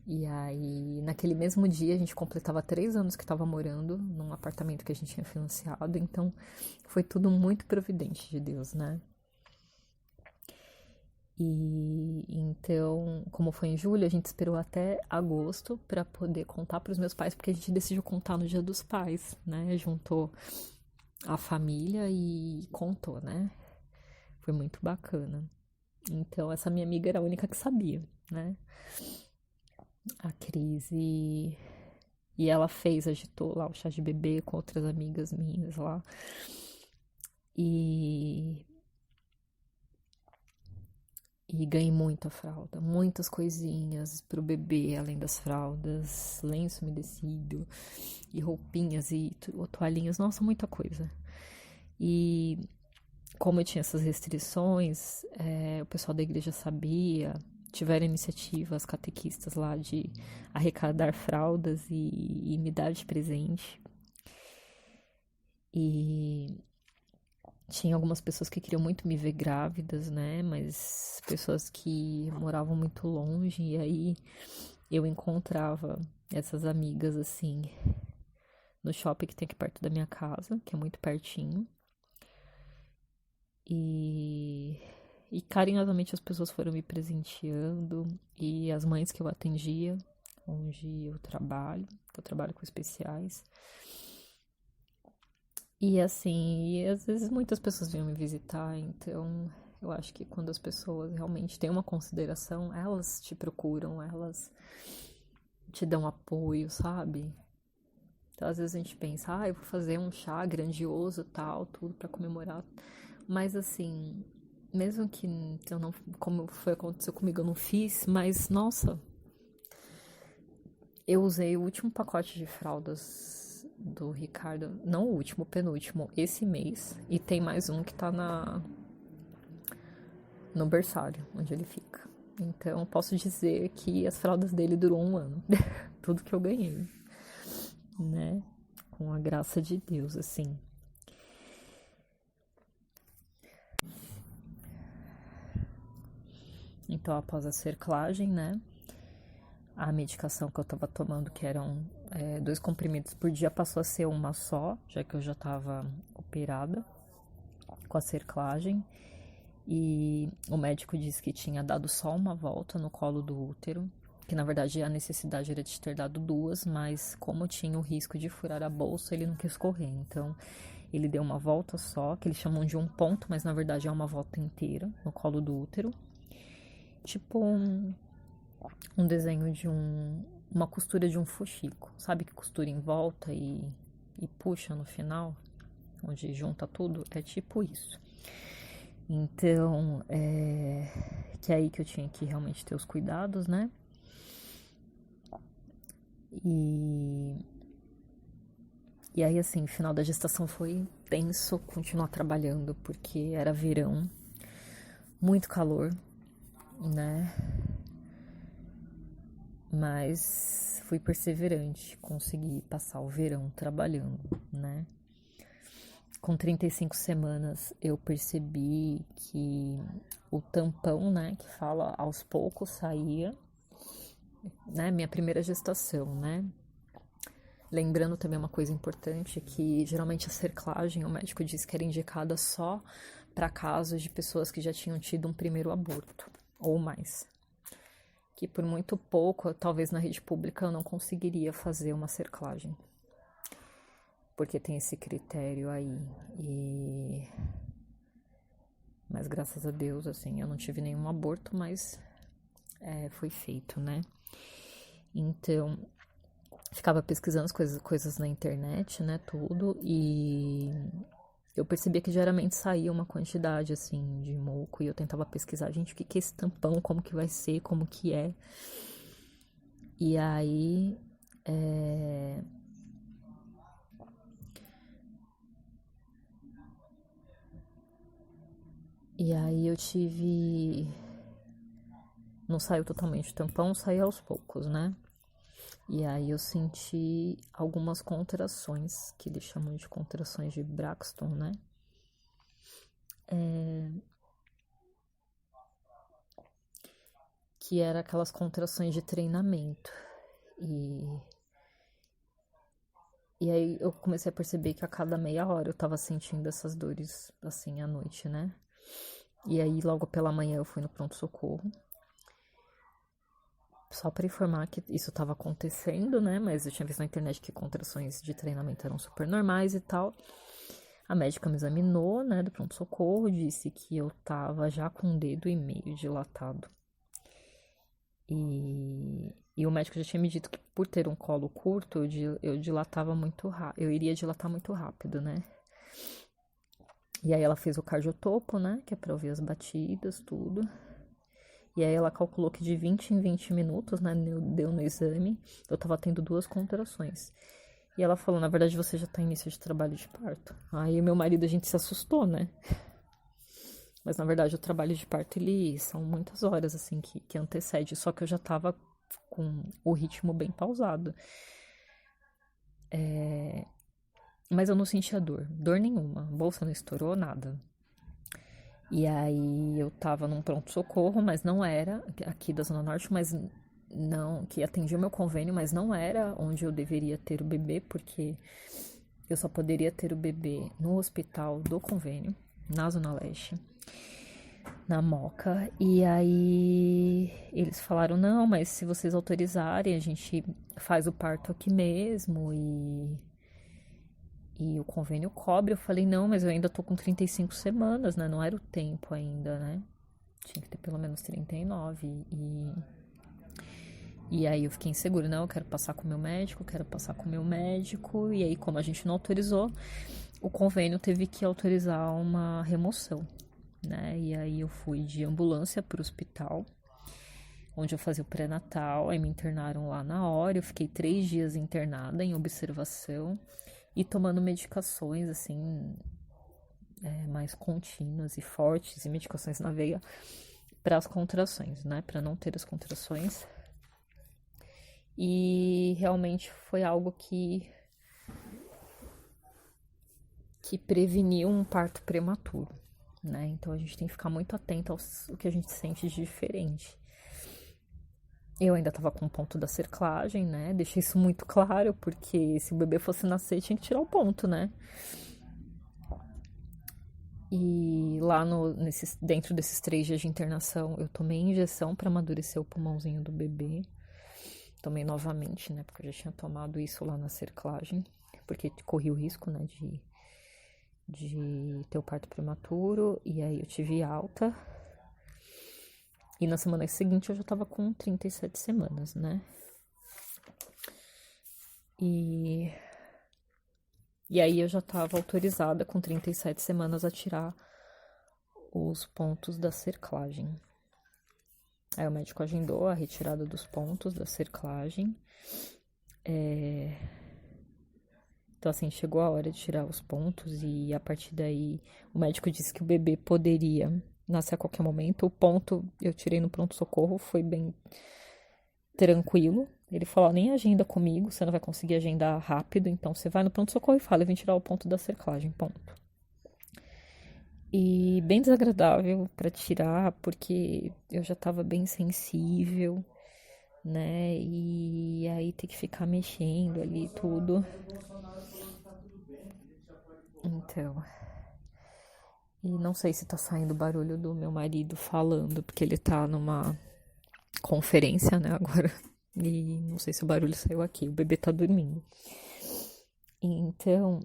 E aí, naquele mesmo dia, a gente completava 3 anos que estava morando num apartamento que a gente tinha financiado. Então, foi tudo muito providente de Deus, né? E então, como foi em julho, a gente esperou até agosto para poder contar para os meus pais, porque a gente decidiu contar no Dia dos Pais, né? Juntou a família e contou, né? Foi muito bacana. Então, essa minha amiga era a única que sabia, né? A Cris. E ela agitou lá o chá de bebê com outras amigas minhas lá. E ganhei muita fralda, muitas coisinhas pro bebê, além das fraldas, lenço umedecido, e roupinhas, e toalhinhas, nossa, muita coisa. E como eu tinha essas restrições, o pessoal da igreja sabia, tiveram iniciativas catequistas lá de arrecadar fraldas e me dar de presente. E tinha algumas pessoas que queriam muito me ver grávidas, né? Mas pessoas que moravam muito longe. E aí eu encontrava essas amigas, assim, no shopping que tem aqui perto da minha casa, que é muito pertinho. E carinhosamente as pessoas foram me presenteando. E as mães que eu atendia, onde eu trabalho, que eu trabalho com especiais. E assim, às vezes muitas pessoas vinham me visitar, então Eu acho que quando as pessoas realmente têm uma consideração, elas te procuram, elas te dão apoio, sabe? Então, às vezes a gente pensa, eu vou fazer um chá grandioso, tal, tudo pra comemorar. Mas, assim, mesmo que eu não, como aconteceu comigo, eu não fiz, mas, nossa, eu usei o último pacote de fraldas do Ricardo, não o último, o penúltimo, esse mês, e tem mais um que tá no berçário, onde ele fica. Então, posso dizer que as fraldas dele durou 1 ano. Tudo que eu ganhei, né? Com a graça de Deus, assim. Então, após a cerclagem, né? A medicação que eu tava tomando, que eram 2 comprimidos por dia, passou a ser uma só, já que eu já tava operada com a cerclagem. E o médico disse que tinha dado só uma volta no colo do útero, que na verdade a necessidade era de ter dado 2, mas como tinha o risco de furar a bolsa, ele não quis correr. Então, ele deu uma volta só, que eles chamam de um ponto, mas na verdade é uma volta inteira no colo do útero. Tipo um desenho de uma costura de um fuxico. Sabe que costura em volta e puxa no final? Onde junta tudo? É tipo isso. Então, que é aí que eu tinha que realmente ter os cuidados, né? E aí, assim, o final da gestação foi tenso continuar trabalhando, porque era verão, muito calor, né? Mas fui perseverante, consegui passar o verão trabalhando, né? Com 35 semanas eu percebi que o tampão, né, que fala aos poucos saía, né, minha primeira gestação, né? Lembrando também uma coisa importante, que geralmente a cerclagem, o médico diz que era indicada só para casos de pessoas que já tinham tido um primeiro aborto, ou mais. Que por muito pouco, talvez na rede pública, eu não conseguiria fazer uma cerclagem. Porque tem esse critério aí. Mas graças a Deus, assim, eu não tive nenhum aborto, mas foi feito, né? Então, ficava pesquisando as coisas na internet, né, tudo, e eu percebia que geralmente saía uma quantidade, assim, de muco, e eu tentava pesquisar, gente, o que é esse tampão, como que vai ser, como que é. E aí, eu tive... Não saiu totalmente o tampão, saiu aos poucos, né? E aí eu senti algumas contrações, que eles chamam de contrações de Braxton, né? Que era aquelas contrações de treinamento. E aí eu comecei a perceber que a cada meia hora eu tava sentindo essas dores, assim, à noite, né? E aí logo pela manhã eu fui no pronto-socorro. Só para informar que isso estava acontecendo, né? Mas eu tinha visto na internet que contrações de treinamento eram super normais e tal. A médica me examinou, né, do pronto-socorro, disse que eu tava já com 1,5 dedo dilatado. E o médico já tinha me dito que por ter um colo curto, eu dilatava muito rápido. Eu iria dilatar muito rápido, né? E aí ela fez o cardiotopo, né? Que é pra ouvir as batidas, tudo. E aí ela calculou que de 20 em 20 minutos, né? Deu no exame, eu tava tendo 2 contrações. E ela falou, na verdade você já tá em início de trabalho de parto. Aí o meu marido, a gente se assustou, né? Mas na verdade o trabalho de parto, são muitas horas, assim, que antecede. Só que eu já tava com o ritmo bem pausado. Mas eu não sentia dor nenhuma. A bolsa não estourou, nada. E aí eu tava num pronto-socorro, mas não era aqui da Zona Norte, mas não, que atendia o meu convênio, mas não era onde eu deveria ter o bebê, porque eu só poderia ter o bebê no hospital do convênio, na Zona Leste, na Moca. E aí eles falaram, não, mas se vocês autorizarem, a gente faz o parto aqui mesmo E o convênio cobre. Eu falei, não, mas eu ainda tô com 35 semanas, né? Não era o tempo ainda, né? Tinha que ter pelo menos 39. E aí eu fiquei insegura, não, eu quero passar com o meu médico, quero passar com o meu médico. E aí, como a gente não autorizou, o convênio teve que autorizar uma remoção, né? E aí eu fui de ambulância pro hospital, onde eu fazia o pré-natal, aí me internaram lá na hora. Eu fiquei 3 dias internada em observação e tomando medicações, assim, mais contínuas e fortes, e medicações na veia para as contrações, né? Para não ter as contrações. E realmente foi algo que preveniu um parto prematuro, né? Então a gente tem que ficar muito atento ao que a gente sente de diferente. Eu ainda tava com o ponto da cerclagem, né? Deixei isso muito claro, porque se o bebê fosse nascer, tinha que tirar o ponto, né? E lá dentro desses 3 dias de internação, eu tomei injeção para amadurecer o pulmãozinho do bebê. Tomei novamente, né? Porque eu já tinha tomado isso lá na cerclagem, porque corri o risco, né? De ter o parto prematuro. E aí eu tive alta. E na semana seguinte eu já tava com 37 semanas, né? E aí eu já tava autorizada com 37 semanas a tirar os pontos da cerclagem. Aí o médico agendou a retirada dos pontos da cerclagem. Então, assim, chegou a hora de tirar os pontos e a partir daí o médico disse que o bebê poderia nascer a qualquer momento. O ponto eu tirei no pronto-socorro, foi bem tranquilo. Ele falou, nem agenda comigo, você não vai conseguir agendar rápido, então você vai no pronto-socorro e fala, eu vim tirar o ponto da cerclagem, ponto. E bem desagradável para tirar, porque eu já tava bem sensível, né? E aí ter que ficar mexendo ali tudo. Então. E não sei se tá saindo barulho do meu marido falando, porque ele tá numa conferência, né, agora. E não sei se o barulho saiu aqui. O bebê tá dormindo. Então,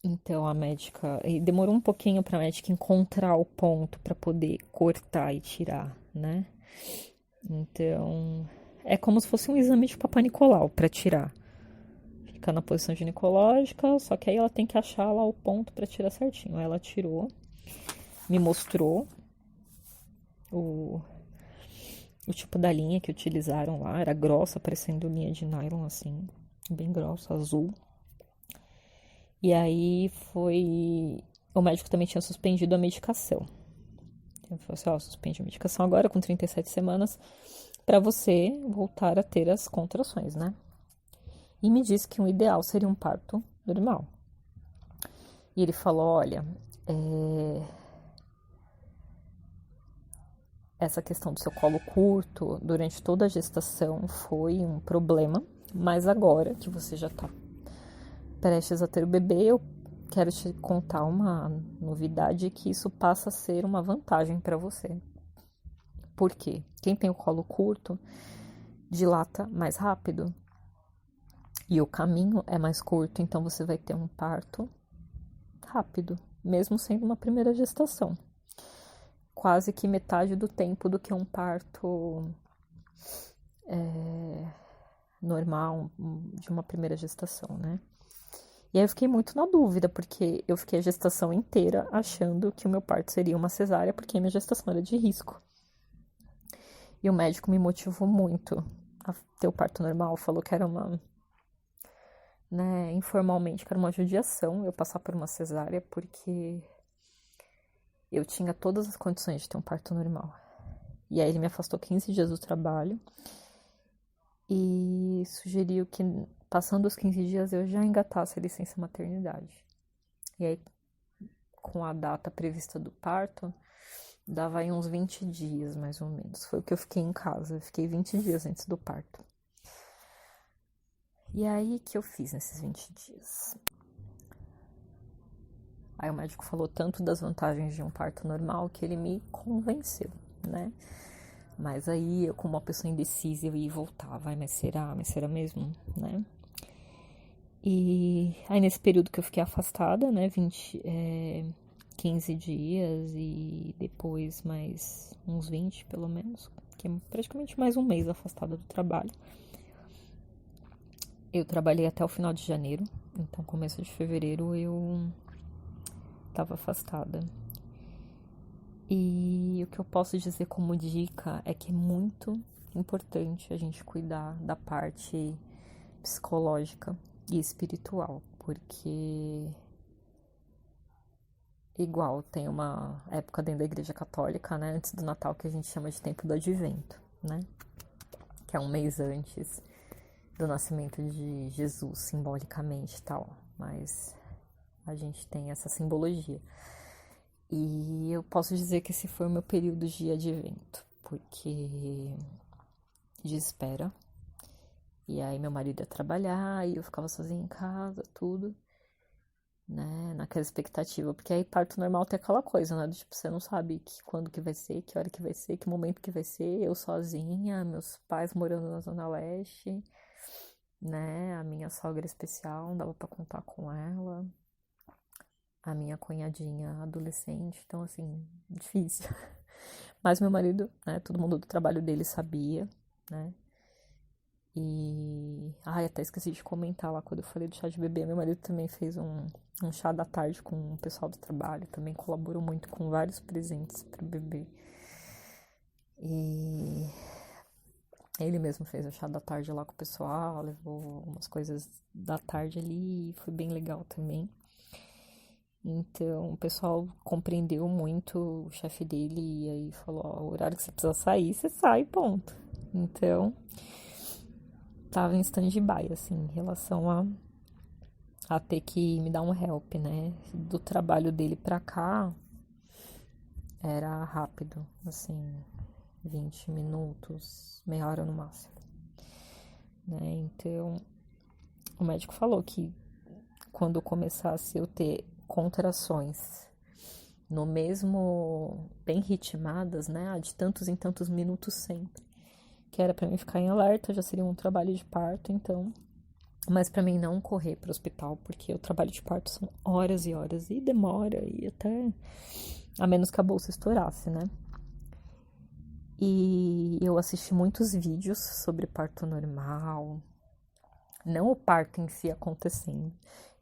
Então a médica. E demorou um pouquinho pra médica encontrar o ponto pra poder cortar e tirar, né? Então. É como se fosse um exame de Papa Nicolau pra tirar. Fica na posição ginecológica, só que aí ela tem que achar lá o ponto pra tirar certinho. Aí ela tirou, me mostrou o tipo da linha que utilizaram lá. Era grossa, parecendo linha de nylon, assim, bem grossa, azul. E aí foi. O médico também tinha suspendido a medicação. Ele falou assim: ó, suspende a medicação agora com 37 semanas para você voltar a ter as contrações, né? E me disse que o ideal seria um parto normal. E ele falou: olha, essa questão do seu colo curto durante toda a gestação foi um problema, mas agora que você já tá prestes a ter o bebê, eu quero te contar uma novidade que isso passa a ser uma vantagem para você. Por quê? Quem tem o colo curto dilata mais rápido e o caminho é mais curto, então você vai ter um parto rápido, mesmo sendo uma primeira gestação. Quase que metade do tempo do que um parto normal de uma primeira gestação, né? E aí eu fiquei muito na dúvida, porque eu fiquei a gestação inteira achando que o meu parto seria uma cesárea, porque a minha gestação era de risco. E o médico me motivou muito a ter o parto normal, falou que era uma, né, informalmente, que era uma judiação eu passar por uma cesárea, porque eu tinha todas as condições de ter um parto normal. E aí ele me afastou 15 dias do trabalho e sugeriu que, passando os 15 dias, eu já engatasse a licença maternidade. E aí, com a data prevista do parto, dava aí uns 20 dias, mais ou menos. Foi o que eu fiquei em casa. Eu fiquei 20 dias antes do parto. E aí, o que eu fiz nesses 20 dias? Aí o médico falou tanto das vantagens de um parto normal que ele me convenceu, né? Mas aí, eu como uma pessoa indecisa, eu ia e voltava. Mas será? Mas será mesmo, né? E aí, nesse período que eu fiquei afastada, né? 15 dias e depois mais uns 20, pelo menos. Que é praticamente mais um mês afastada do trabalho. Eu trabalhei até o final de janeiro. Então, começo de fevereiro, eu estava afastada. E o que eu posso dizer como dica é que é muito importante a gente cuidar da parte psicológica e espiritual, porque igual tem uma época dentro da Igreja Católica, né, antes do Natal, que a gente chama de tempo do Advento, né, que é um mês antes do nascimento de Jesus, simbolicamente e tal, mas a gente tem essa simbologia. E eu posso dizer que esse foi o meu período de advento, porque de espera. E aí meu marido ia trabalhar e eu ficava sozinha em casa, tudo, né? Naquela expectativa, porque aí parto normal tem aquela coisa, né? Tipo, você não sabe quando que vai ser, que hora que vai ser, que momento que vai ser, eu sozinha, meus pais morando na Zona Leste, né? A minha sogra especial, não dava pra contar com ela. A minha cunhadinha adolescente, então assim, difícil. Mas meu marido, né, todo mundo do trabalho dele sabia, né? E. Ai, até esqueci de comentar lá quando eu falei do chá de bebê. Meu marido também fez um chá da tarde com o pessoal do trabalho, também colaborou muito com vários presentes para bebê. E ele mesmo fez o chá da tarde lá com o pessoal, levou umas coisas da tarde ali e foi bem legal também. Então, o pessoal compreendeu muito o chefe dele e aí falou, ó, o horário que você precisa sair, você sai, ponto. Então, tava em stand-by, assim, em relação a ter que me dar um help, né? Do trabalho dele pra cá, era rápido, assim, 20 minutos, meia hora no máximo, né? Então, o médico falou que quando começasse eu ter contrações no mesmo, bem ritmadas, né? De tantos em tantos minutos sempre. Que era pra mim ficar em alerta, já seria um trabalho de parto, então. Mas pra mim não correr pro hospital, porque o trabalho de parto são horas e horas e demora, e até. A menos que a bolsa estourasse, né? E eu assisti muitos vídeos sobre parto normal, não o parto em si acontecendo.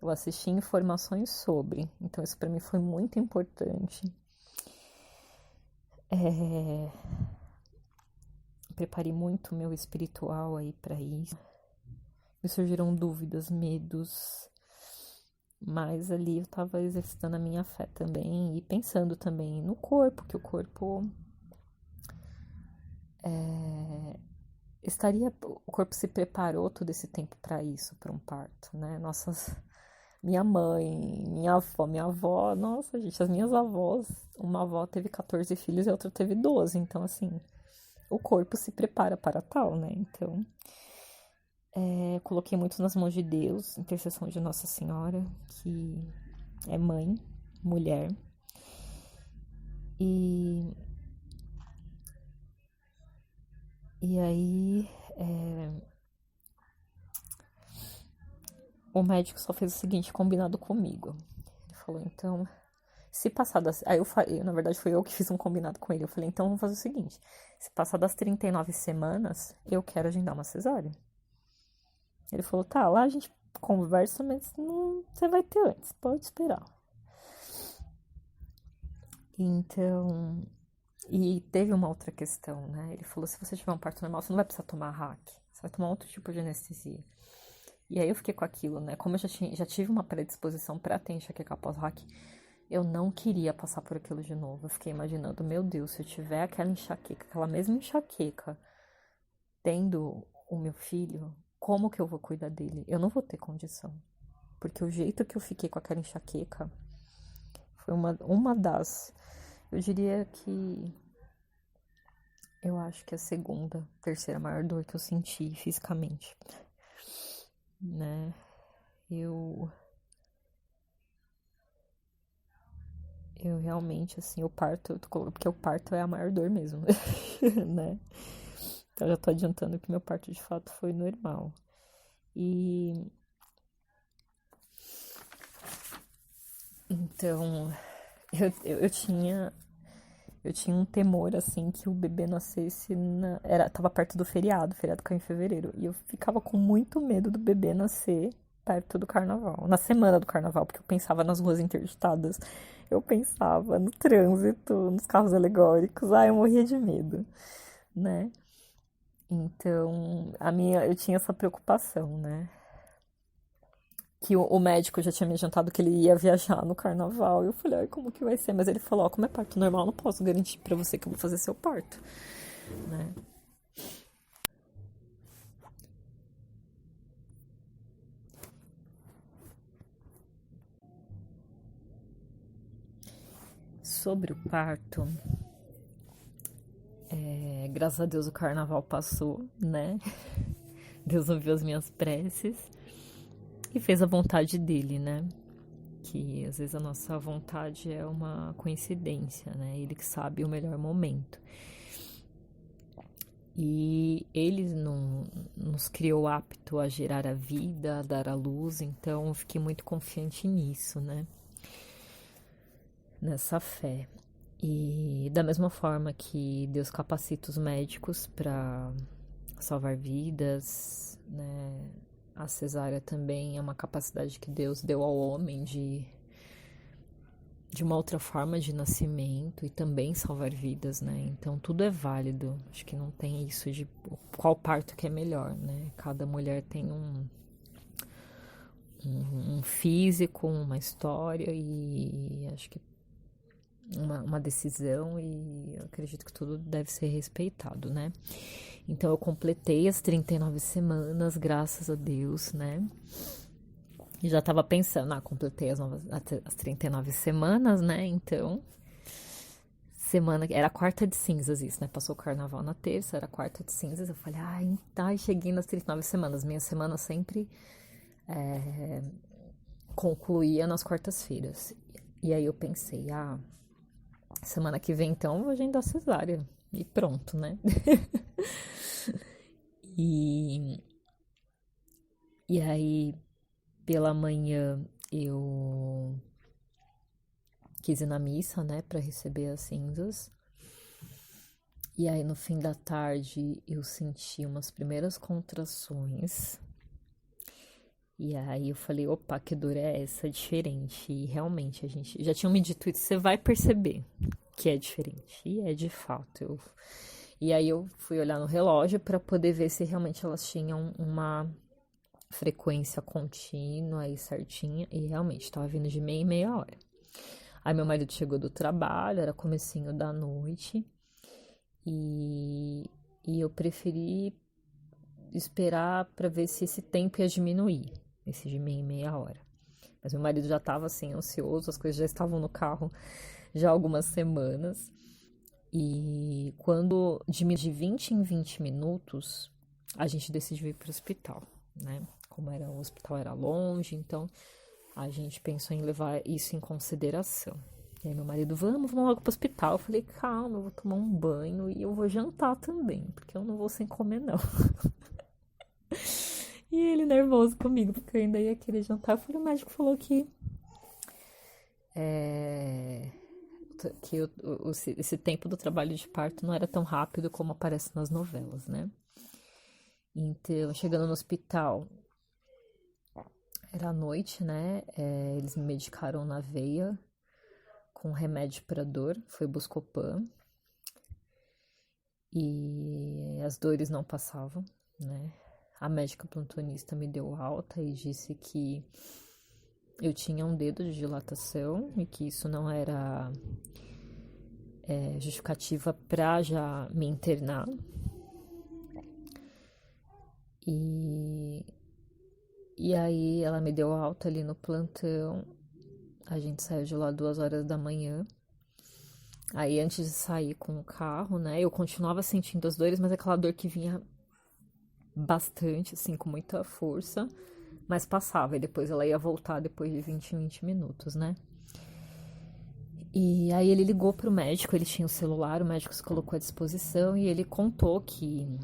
Eu assisti informações sobre, então isso pra mim foi muito importante. Preparei muito o meu espiritual aí pra isso. Me surgiram dúvidas, medos, mas ali eu tava exercitando a minha fé também e pensando também no corpo, que o corpo o corpo se preparou todo esse tempo para isso, para um parto, né? Minha mãe, minha avó, nossa, gente, as minhas avós, uma avó teve 14 filhos e a outra teve 12, então assim, o corpo se prepara para tal, né? Então, coloquei muito nas mãos de Deus, intercessão de Nossa Senhora, que é mãe, mulher. E aí, o médico só fez o seguinte, combinado comigo. Ele falou, então, se passar das... Aí eu falei, na verdade foi eu que fiz um combinado com ele. Eu falei, então vamos fazer o seguinte, se passar das 39 semanas, eu quero agendar uma cesárea. Ele falou, tá, lá a gente conversa, mas não, você vai ter antes, pode esperar. Então, e teve uma outra questão, né? Ele falou, se você tiver um parto normal, você não vai precisar tomar RAC, você vai tomar outro tipo de anestesia. E aí eu fiquei com aquilo, né? Como eu já tive uma predisposição pra ter enxaqueca pós-RAC, eu não queria passar por aquilo de novo. Eu fiquei imaginando, meu Deus, se eu tiver aquela enxaqueca, aquela mesma enxaqueca, tendo o meu filho, como que eu vou cuidar dele? Eu não vou ter condição. Porque o jeito que eu fiquei com aquela enxaqueca foi uma das... Eu diria que... Eu acho que a segunda, terceira maior dor que eu senti fisicamente. Né? eu realmente, assim, o parto, porque o parto é a maior dor mesmo, né? Então, eu já tô adiantando que meu parto de fato foi normal. E então, eu tinha um temor, assim, que o bebê nascesse tava perto do feriado, o feriado caiu em fevereiro. E eu ficava com muito medo do bebê nascer perto do carnaval, na semana do carnaval, porque eu pensava nas ruas interditadas, eu pensava no trânsito, nos carros alegóricos, eu morria de medo, né? Então, eu tinha essa preocupação, né? Que o médico já tinha me adiantado que ele ia viajar no carnaval. E eu falei, ai, como que vai ser? Mas ele falou, ó, como é parto normal, não posso garantir pra você que eu vou fazer seu parto, né? Sobre o parto, graças a Deus o carnaval passou, né? Deus ouviu as minhas preces e fez a vontade dele, né? Que às vezes a nossa vontade é uma coincidência, né? Ele que sabe o melhor momento. E ele não nos criou apto a gerar a vida, a dar a luz, então eu fiquei muito confiante nisso, né? Nessa fé. E da mesma forma que Deus capacita os médicos para salvar vidas, né? A cesárea também é uma capacidade que Deus deu ao homem de uma outra forma de nascimento e também salvar vidas, né? Então tudo é válido. Acho que não tem isso de qual parto que é melhor, né? Cada mulher tem um físico, uma história e acho que uma decisão e eu acredito que tudo deve ser respeitado, né? Então eu completei as 39 semanas, graças a Deus, né? E já tava pensando, completei as 39 semanas, né? Então, era a quarta de cinzas isso, né? Passou o carnaval na terça, era a quarta de cinzas. Eu falei, tá, cheguei nas 39 semanas. Minha semana sempre concluía nas quartas-feiras. E aí eu pensei, semana que vem então eu vou agendar cesárea. E pronto, né? e, e aí, pela manhã, eu quis ir na missa, né, para receber as cinzas. E aí, no fim da tarde, eu senti umas primeiras contrações. E aí eu falei, opa, que dor é essa? É diferente. E realmente, a gente já tinha me dito isso, você vai perceber que é diferente. E é de fato. E aí eu fui olhar no relógio para poder ver se realmente elas tinham uma frequência contínua e certinha. E realmente, estava vindo de meia em meia hora. Aí meu marido chegou do trabalho, era comecinho da noite. E eu preferi esperar para ver se esse tempo ia diminuir, esse de meia em meia hora. Mas meu marido já estava assim, ansioso, as coisas já estavam no carro já há algumas semanas. E quando diminuiu de 20 em 20 minutos, a gente decidiu ir para o hospital, né? Como o hospital era longe, então a gente pensou em levar isso em consideração. E aí meu marido, vamos logo pro hospital. Eu falei, calma, eu vou tomar um banho e eu vou jantar também, porque eu não vou sem comer, não. E ele nervoso comigo, porque eu ainda ia querer jantar. Eu falei, o médico falou que esse tempo do trabalho de parto não era tão rápido como aparece nas novelas, né? Então, chegando no hospital, era à noite, né? Eles me medicaram na veia com remédio para dor, foi Buscopan. E as dores não passavam, né? A médica plantonista me deu alta e disse que eu tinha um dedo de dilatação e que isso não era justificativa para já me internar. E aí ela me deu alta ali no plantão. A gente saiu de lá 2 horas da manhã. Aí antes de sair com o carro, né, eu continuava sentindo as dores, mas aquela dor que vinha bastante, assim, com muita força, mas passava, e depois ela ia voltar depois de 20 em 20 minutos, né. E aí ele ligou pro médico, ele tinha o celular, o médico se colocou à disposição e ele contou que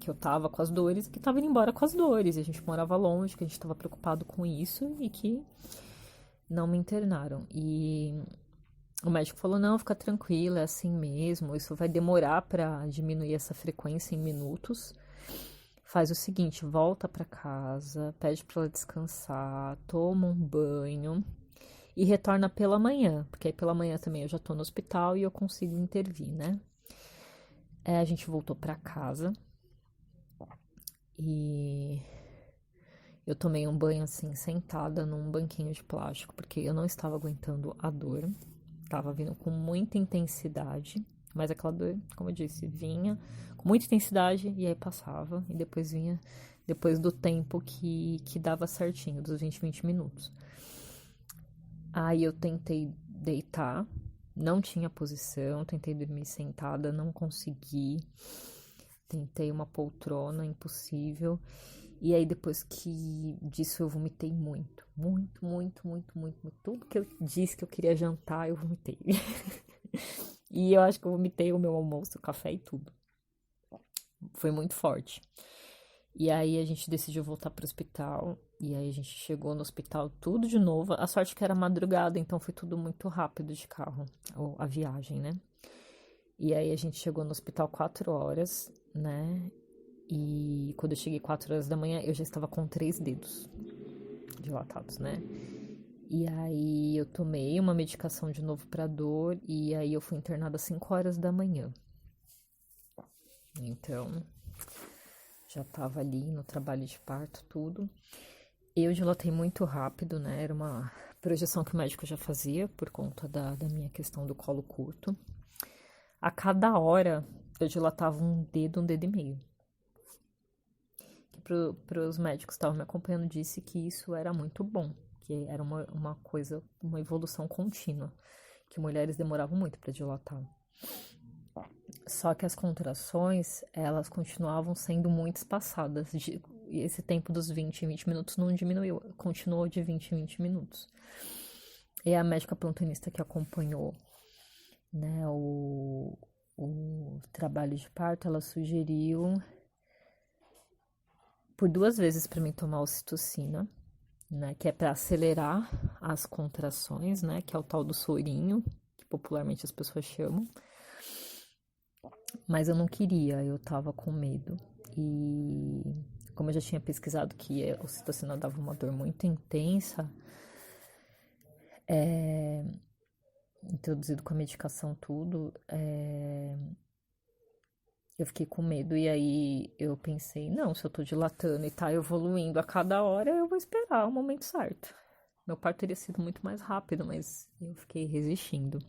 eu tava com as dores e que tava indo embora com as dores. E a gente morava longe, que a gente tava preocupado com isso e que não me internaram. E o médico falou: não, fica tranquila, é assim mesmo, isso vai demorar pra diminuir essa frequência em minutos. Faz o seguinte, volta pra casa, pede pra ela descansar, toma um banho e retorna pela manhã, porque aí pela manhã também eu já tô no hospital e eu consigo intervir, né? A gente voltou pra casa e eu tomei um banho assim, sentada num banquinho de plástico, porque eu não estava aguentando a dor. Tava vindo com muita intensidade, mas aquela dor, como eu disse, vinha com muita intensidade e aí passava. E depois vinha, depois do tempo que dava certinho, dos 20 minutos. Aí eu tentei deitar, não tinha posição, tentei dormir sentada, não consegui. Tentei uma poltrona, impossível. E aí, depois que disso, eu vomitei muito. Muito, muito, muito, muito, muito. Tudo que eu disse que eu queria jantar, eu vomitei. E eu acho que eu vomitei o meu almoço, o café e tudo. Foi muito forte. E aí, a gente decidiu voltar pro hospital. E aí, a gente chegou no hospital tudo de novo. A sorte que era madrugada, então foi tudo muito rápido de carro, a viagem, né? E aí, a gente chegou no hospital 4 horas, né? E quando eu cheguei 4 horas da manhã, eu já estava com 3 dedos dilatados, né? E aí eu tomei uma medicação de novo pra dor e aí eu fui internada às 5 horas da manhã. Então, já tava ali no trabalho de parto, tudo. Eu dilatei muito rápido, né? Era uma projeção que o médico já fazia por conta da minha questão do colo curto. A cada hora eu dilatava um dedo e meio. Para os médicos que estavam me acompanhando, disse que isso era muito bom, que era uma coisa, uma evolução contínua, que mulheres demoravam muito para dilatar. Só que as contrações, elas continuavam sendo muito espaçadas. Esse tempo dos 20 em 20 minutos não diminuiu, continuou de 20 em 20 minutos. E a médica plantonista que acompanhou, né, o trabalho de parto, ela sugeriu por 2 vezes para mim tomar ocitocina, né, que é para acelerar as contrações, né, que é o tal do sorinho, que popularmente as pessoas chamam. Mas eu não queria, eu tava com medo. E como eu já tinha pesquisado que a ocitocina dava uma dor muito intensa, introduzido com a medicação tudo, eu fiquei com medo e aí eu pensei, não, se eu tô dilatando e tá evoluindo a cada hora, eu vou esperar o momento certo. Meu parto teria sido muito mais rápido, mas eu fiquei resistindo.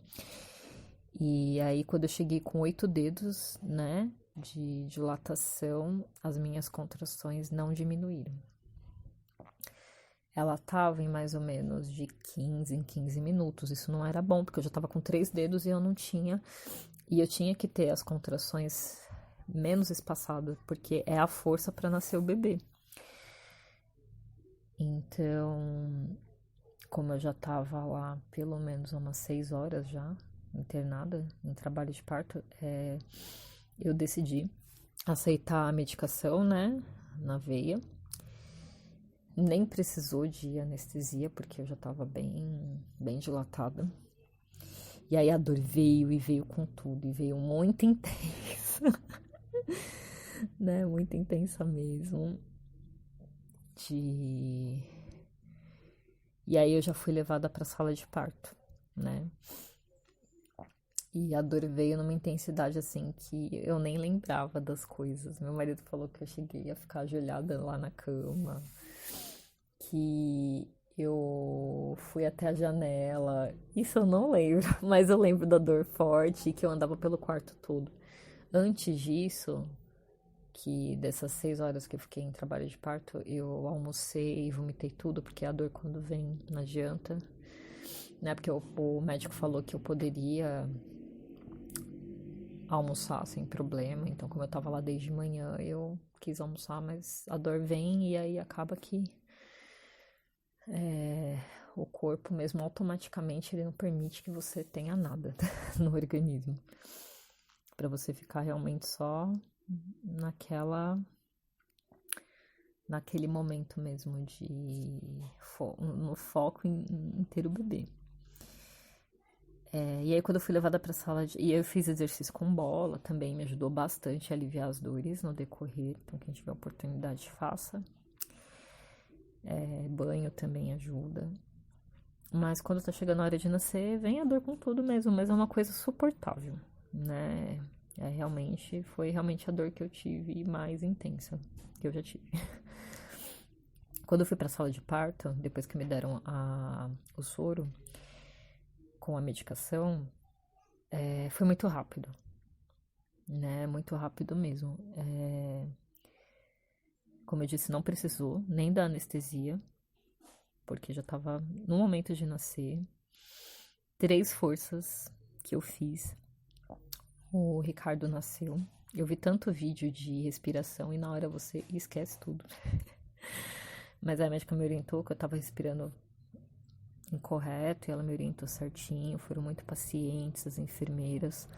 E aí, quando eu cheguei com 8 dedos, né, de dilatação, as minhas contrações não diminuíram. Ela tava em mais ou menos de 15 em 15 minutos. Isso não era bom, porque eu já tava com 3 dedos e eu não tinha. E eu tinha que ter as contrações menos espaçadas, porque é a força para nascer o bebê. Então, como eu já tava lá pelo menos umas 6 horas já, internada em trabalho de parto, eu decidi aceitar a medicação, né, na veia. Nem precisou de anestesia, porque eu já tava bem dilatada. E aí a dor veio e veio com tudo, e veio muito intensa, né, muito intensa mesmo. E aí eu já fui levada pra sala de parto, né. E a dor veio numa intensidade assim que eu nem lembrava das coisas. Meu marido falou que eu cheguei a ficar ajoelhada lá na cama, que eu fui até a janela. Isso eu não lembro, mas eu lembro da dor forte e que eu andava pelo quarto todo. Antes disso, que dessas 6 horas que eu fiquei em trabalho de parto, eu almocei e vomitei tudo, porque a dor quando vem não adianta, né? Porque o médico falou que eu poderia almoçar sem problema. Então, como eu tava lá desde manhã, eu quis almoçar, mas a dor vem e aí acaba que o corpo mesmo automaticamente ele não permite que você tenha nada no organismo. Para você ficar realmente só naquele momento mesmo no foco em ter o bebê. E aí quando eu fui levada para a sala e eu fiz exercício com bola, também me ajudou bastante a aliviar as dores no decorrer, então quem tiver oportunidade faça. Banho também ajuda. Mas quando tá chegando a hora de nascer, vem a dor com tudo mesmo, mas é uma coisa suportável, né? Foi realmente a dor que eu tive mais intensa que eu já tive. Quando eu fui pra sala de parto, depois que me deram o soro com a medicação, foi muito rápido, né? Muito rápido mesmo. Como eu disse, não precisou nem da anestesia, porque já tava no momento de nascer. 3 forças que eu fiz. O Ricardo nasceu. Eu vi tanto vídeo de respiração e na hora você esquece tudo. Mas a médica me orientou que eu tava respirando incorreto e ela me orientou certinho. Foram muito pacientes as enfermeiras.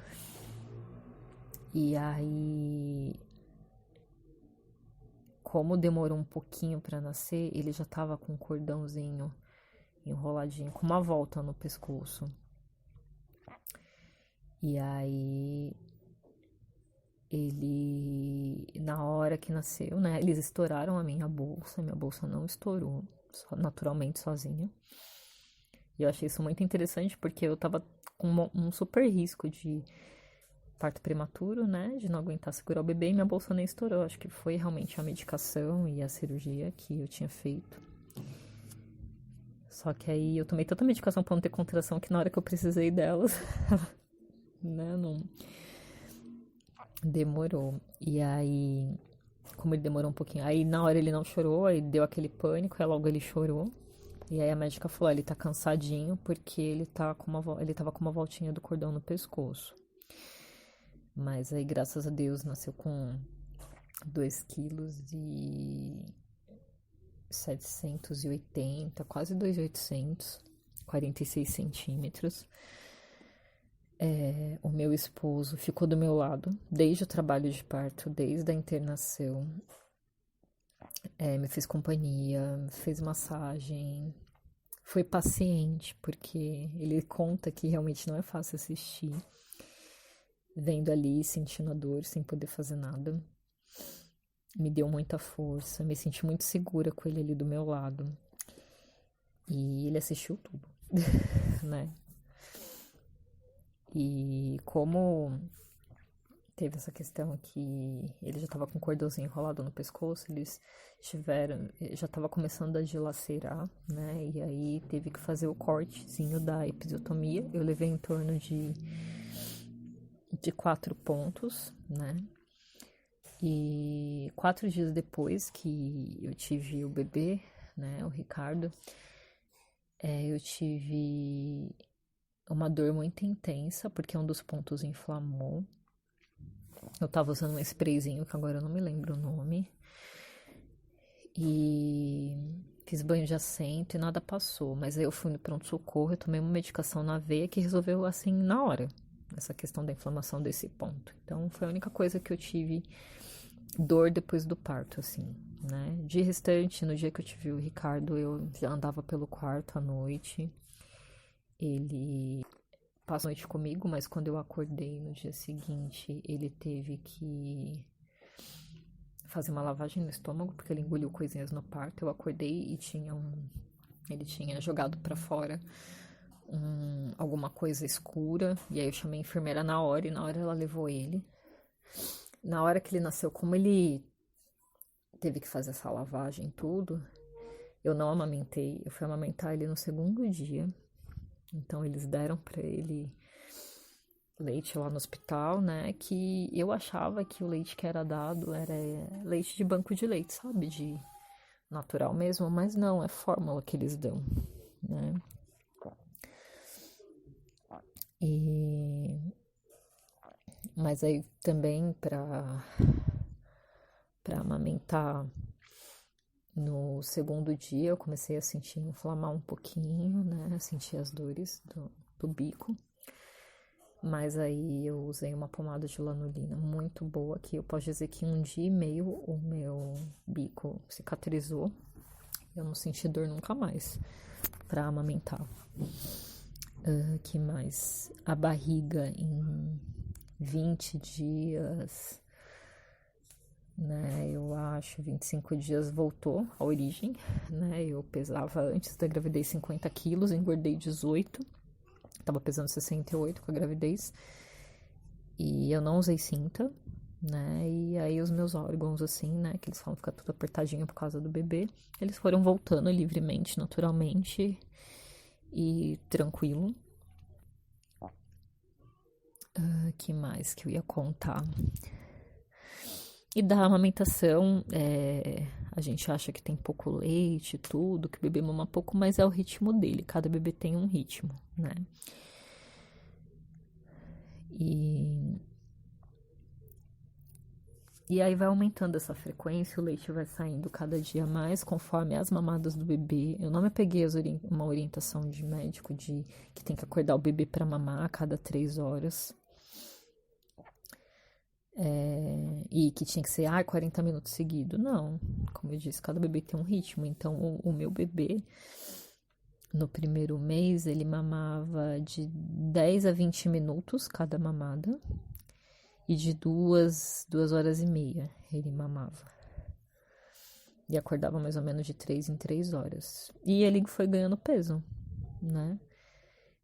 E aí, como demorou um pouquinho pra nascer, ele já tava com um cordãozinho enroladinho, com uma volta no pescoço. E aí, na hora que nasceu, né, eles estouraram a minha bolsa não estourou, naturalmente sozinha. E eu achei isso muito interessante porque eu tava com um super risco de parto prematuro, né, de não aguentar segurar o bebê e minha bolsa nem estourou. Acho que foi realmente a medicação e a cirurgia que eu tinha feito. Só que aí eu tomei tanta medicação pra não ter contração que na hora que eu precisei delas, né, não demorou. E aí, como ele demorou um pouquinho, aí na hora ele não chorou, aí deu aquele pânico, aí logo ele chorou. E aí a médica falou, ele tá cansadinho porque ele tava com uma voltinha do cordão no pescoço. Mas aí, graças a Deus, nasceu com 2 quilos e 780, quase 2.800, 46 centímetros. O meu esposo ficou do meu lado desde o trabalho de parto, desde a internação. Me fez companhia, fez massagem, foi paciente, porque ele conta que realmente não é fácil assistir, vendo ali, sentindo a dor, sem poder fazer nada. Me deu muita força, me senti muito segura com ele ali do meu lado. E ele assistiu tudo, né? E como teve essa questão que ele já tava com um cordãozinho enrolado no pescoço, já tava começando a dilacerar, né? E aí teve que fazer o cortezinho da episiotomia. Eu levei em torno de 4 pontos, né? E 4 dias depois que eu tive o bebê, né, o Ricardo, eu tive uma dor muito intensa, porque um dos pontos inflamou. Eu tava usando um sprayzinho, que agora eu não me lembro o nome. E fiz banho de assento e nada passou. Mas aí eu fui no pronto-socorro, eu tomei uma medicação na veia que resolveu assim na hora, essa questão da inflamação desse ponto. Então foi a única coisa que eu tive dor depois do parto, assim, né? De restante, no dia que eu tive o Ricardo, eu já andava pelo quarto à noite. Ele passou a noite comigo, mas quando eu acordei no dia seguinte, ele teve que fazer uma lavagem no estômago, porque ele engoliu coisinhas no parto. Eu acordei e ele tinha jogado pra fora alguma coisa escura, e aí eu chamei a enfermeira na hora, e na hora ela levou ele. Na hora que ele nasceu, como ele teve que fazer essa lavagem e tudo, eu não amamentei, eu fui amamentar ele no 2º dia. Então eles deram pra ele leite lá no hospital, né? Que eu achava que o leite que era dado era leite de banco de leite, sabe? De natural mesmo, mas não, é fórmula que eles dão, né? Mas aí também pra amamentar No segundo dia eu comecei a sentir inflamar um pouquinho, né? Sentir as dores do bico. Mas aí eu usei uma pomada de lanolina muito boa, que eu posso dizer que em 1 dia e meio o meu bico cicatrizou. Eu não senti dor nunca mais pra amamentar. Que mais? A barriga em 20 dias, né? Eu acho 25 dias voltou à origem, né? Eu pesava antes da gravidez 50 quilos, engordei 18. Tava pesando 68 com a gravidez. E eu não usei cinta, né? E aí os meus órgãos, assim, né? Que eles falam ficar tudo apertadinho por causa do bebê. Eles foram voltando livremente, naturalmente. E tranquilo. Que mais que eu ia contar? E da amamentação, a gente acha que tem pouco leite, tudo, que o bebê mama pouco, mas é o ritmo dele. Cada bebê tem um ritmo, né? E aí vai aumentando essa frequência, o leite vai saindo cada dia mais conforme as mamadas do bebê. Eu não me peguei uma orientação de médico de que tem que acordar o bebê para mamar a cada 3 horas. E que tinha que ser 40 minutos seguidos. Não, como eu disse, cada bebê tem um ritmo. Então, o meu bebê, no primeiro mês, ele mamava de 10 a 20 minutos cada mamada. E de 2 horas e meia ele mamava. E acordava mais ou menos de 3 em 3 horas. E ele foi ganhando peso, né?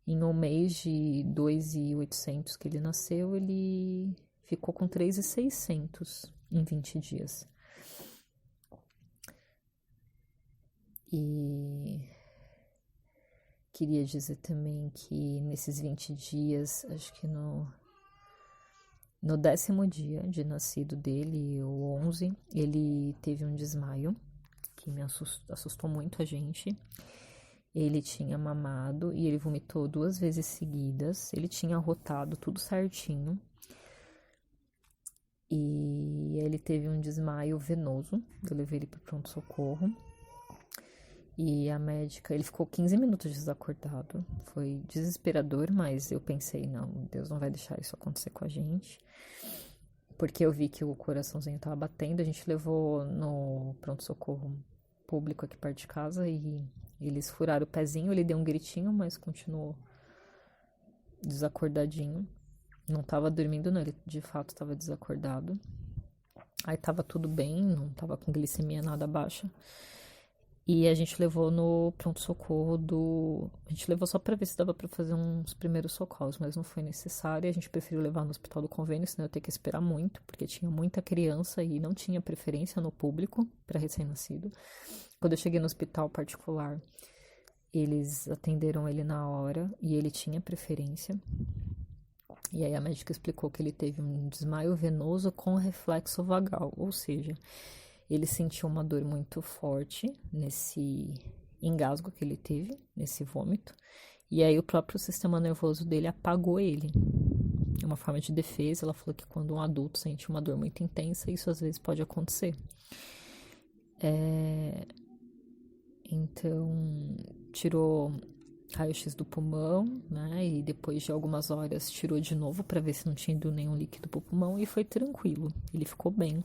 Em um mês de 2.800 que ele nasceu, ele ficou com 3.600 em 20 dias. E queria dizer também que nesses 20 dias, acho que no 10º dia de nascido dele, o 11, ele teve um desmaio, que me assustou muito a gente. Ele tinha mamado e ele vomitou 2 vezes seguidas. Ele tinha arrotado tudo certinho. E ele teve um desmaio venoso. Eu levei ele para o pronto-socorro. E a médica, ele ficou 15 minutos desacordado. Foi desesperador, mas eu pensei, não, Deus não vai deixar isso acontecer com a gente. Porque eu vi que o coraçãozinho tava batendo. A gente levou no pronto-socorro público aqui perto de casa e eles furaram o pezinho. Ele deu um gritinho, mas continuou desacordadinho. Não tava dormindo, não. Ele de fato tava desacordado. Aí tava tudo bem, não tava com glicemia nada baixa. E a gente levou no pronto-socorro A gente levou só pra ver se dava pra fazer uns primeiros socorros, mas não foi necessário. A gente preferiu levar no hospital do convênio, senão eu ia ter que esperar muito, porque tinha muita criança e não tinha preferência no público pra recém-nascido. Quando eu cheguei no hospital particular, eles atenderam ele na hora e ele tinha preferência. E aí a médica explicou que ele teve um desmaio venoso com reflexo vagal, ou seja, ele sentiu uma dor muito forte nesse engasgo que ele teve, nesse vômito. E aí o próprio sistema nervoso dele apagou ele. É uma forma de defesa. Ela falou que quando um adulto sente uma dor muito intensa, isso às vezes pode acontecer. Então, tirou raio-x do pulmão, né? E depois de algumas horas tirou de novo para ver se não tinha ido nenhum líquido pro pulmão e foi tranquilo. Ele ficou bem.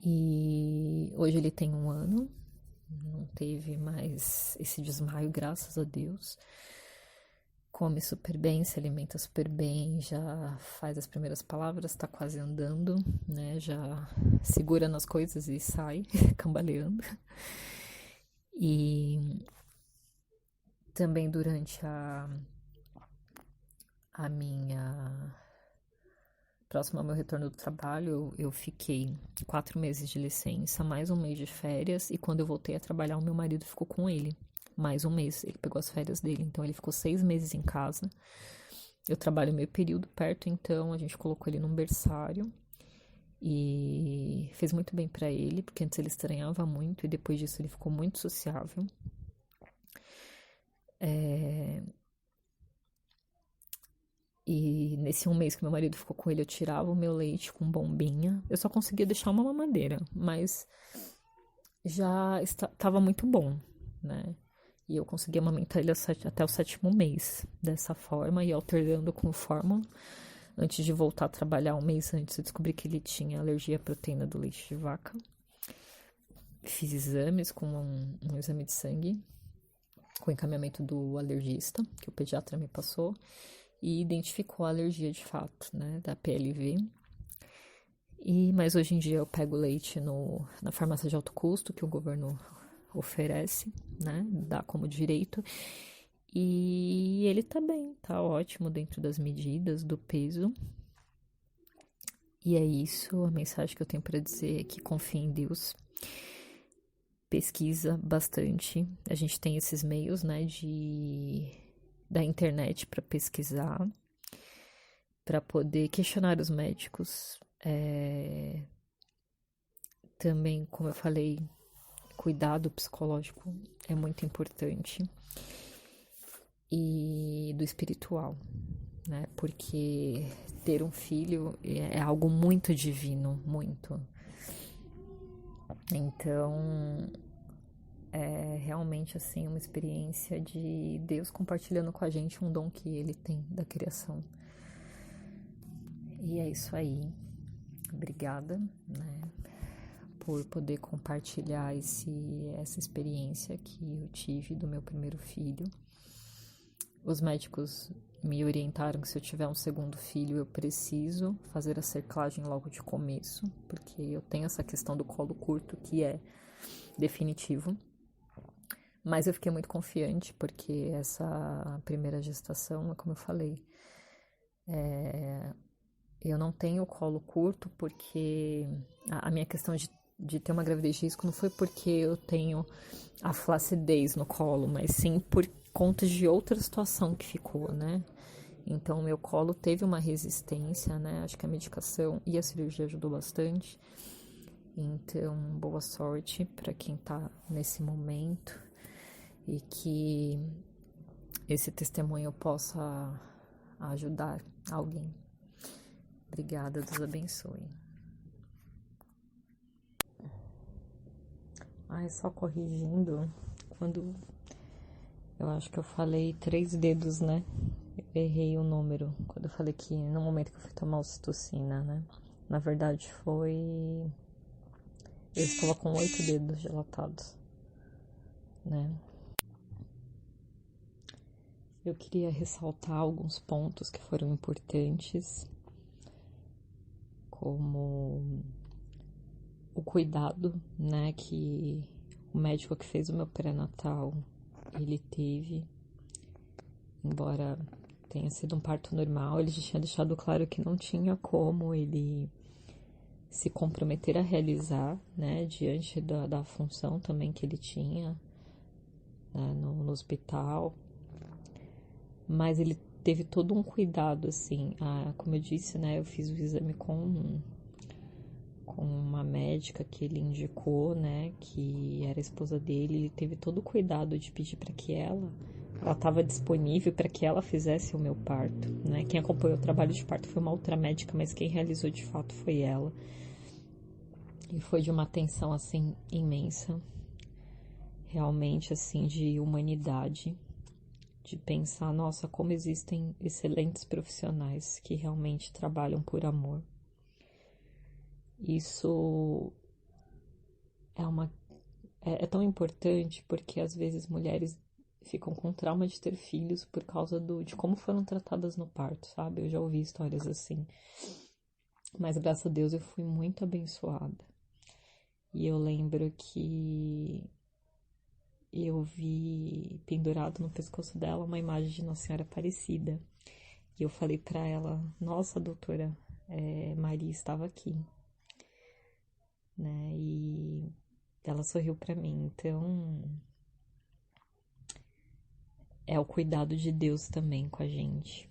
E hoje ele tem 1 ano, não teve mais esse desmaio, graças a Deus. Come super bem, se alimenta super bem, já faz as primeiras palavras, tá quase andando, né? Já segura nas coisas e sai cambaleando. E também durante a minha... Próximo ao meu retorno do trabalho, eu fiquei 4 meses de licença, mais 1 mês de férias, e quando eu voltei a trabalhar, o meu marido ficou com ele. Mais 1 mês, ele pegou as férias dele, então ele ficou 6 meses em casa. Eu trabalho meio período perto, então a gente colocou ele num berçário e fez muito bem pra ele, porque antes ele estranhava muito e depois disso ele ficou muito sociável. E nesse 1 mês que meu marido ficou com ele, eu tirava o meu leite com bombinha. Eu só conseguia deixar uma mamadeira, mas já estava muito bom, né? E eu conseguia amamentar ele até o 7º mês, dessa forma, e alternando com fórmula. Antes de voltar a trabalhar 1 mês antes, eu descobri que ele tinha alergia à proteína do leite de vaca. Fiz exames com um exame de sangue, com encaminhamento do alergista, que o pediatra me passou, e identificou a alergia de fato, né, da PLV. Mas hoje em dia eu pego leite na farmácia de alto custo, que o governo oferece, né, dá como direito. E ele tá bem, tá ótimo dentro das medidas, do peso. E é isso, a mensagem que eu tenho para dizer é que confie em Deus. Pesquisa bastante. A gente tem esses meios, né, da internet para pesquisar, para poder questionar os médicos. Também, como eu falei, cuidado psicológico é muito importante. E do espiritual, né? Porque ter um filho é algo muito divino, muito. Então, é realmente assim uma experiência de Deus compartilhando com a gente um dom que Ele tem da criação. E é isso aí. Obrigada, né, por poder compartilhar essa experiência que eu tive do meu primeiro filho. Os médicos me orientaram que se eu tiver um 2º filho, eu preciso fazer a cerclagem logo de começo, porque eu tenho essa questão do colo curto, que é definitivo. Mas eu fiquei muito confiante, porque essa primeira gestação, como eu falei, eu não tenho colo curto, porque a minha questão de ter uma gravidez de risco não foi porque eu tenho a flacidez no colo, mas sim por conta de outra situação que ficou, né? Então, meu colo teve uma resistência, né? Acho que a medicação e a cirurgia ajudou bastante. Então, boa sorte para quem tá nesse momento e que esse testemunho possa ajudar alguém. Obrigada, Deus abençoe. Só corrigindo, quando eu acho que eu falei 3 dedos, né? Eu errei o número quando eu falei que no momento que eu fui tomar ocitocina, né? Na verdade eu estava com 8 dedos dilatados, né? Eu queria ressaltar alguns pontos que foram importantes, como o cuidado, né, que o médico que fez o meu pré-natal, ele teve, embora tenha sido um parto normal, ele já tinha deixado claro que não tinha como ele se comprometer a realizar, né, diante da função também que ele tinha, né, no hospital, mas ele teve todo um cuidado, assim, como eu disse, né, eu fiz o exame com uma médica que ele indicou, né, que era a esposa dele. Ele teve todo o cuidado de pedir para que ela estava disponível para que ela fizesse o meu parto, né. Quem acompanhou o trabalho de parto foi uma outra médica, mas quem realizou de fato foi ela. E foi de uma atenção, assim, imensa, realmente, assim, de humanidade, de pensar, nossa, como existem excelentes profissionais que realmente trabalham por amor. Isso é tão importante, porque às vezes mulheres ficam com trauma de ter filhos por causa de como foram tratadas no parto, sabe? Eu já ouvi histórias assim. Mas graças a Deus eu fui muito abençoada. E eu lembro que eu vi pendurado no pescoço dela uma imagem de Nossa Senhora Aparecida. E eu falei pra ela, nossa, doutora, Maria estava aqui, né? E ela sorriu pra mim. Então, é o cuidado de Deus também com a gente.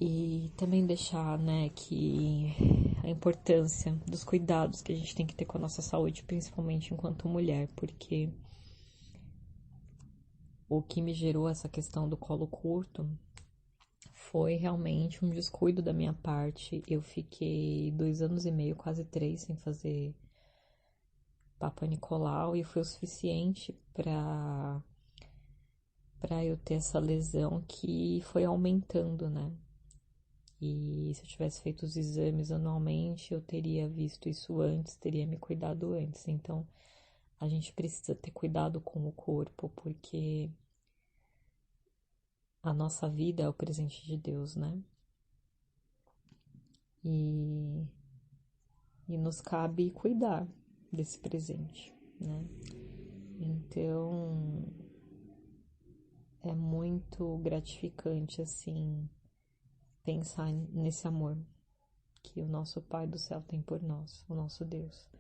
E também deixar, né, que a importância dos cuidados que a gente tem que ter com a nossa saúde, principalmente enquanto mulher, porque o que me gerou essa questão do colo curto foi realmente um descuido da minha parte. Eu fiquei 2 anos e meio, quase 3, sem fazer Papa Nicolau, e foi o suficiente para eu ter essa lesão que foi aumentando, né? E se eu tivesse feito os exames anualmente, eu teria visto isso antes, teria me cuidado antes. Então, a gente precisa ter cuidado com o corpo, porque a nossa vida é o presente de Deus, né? E, e nos cabe cuidar desse presente, né? Então, é muito gratificante, assim, pensar nesse amor que o nosso Pai do céu tem por nós, o nosso Deus.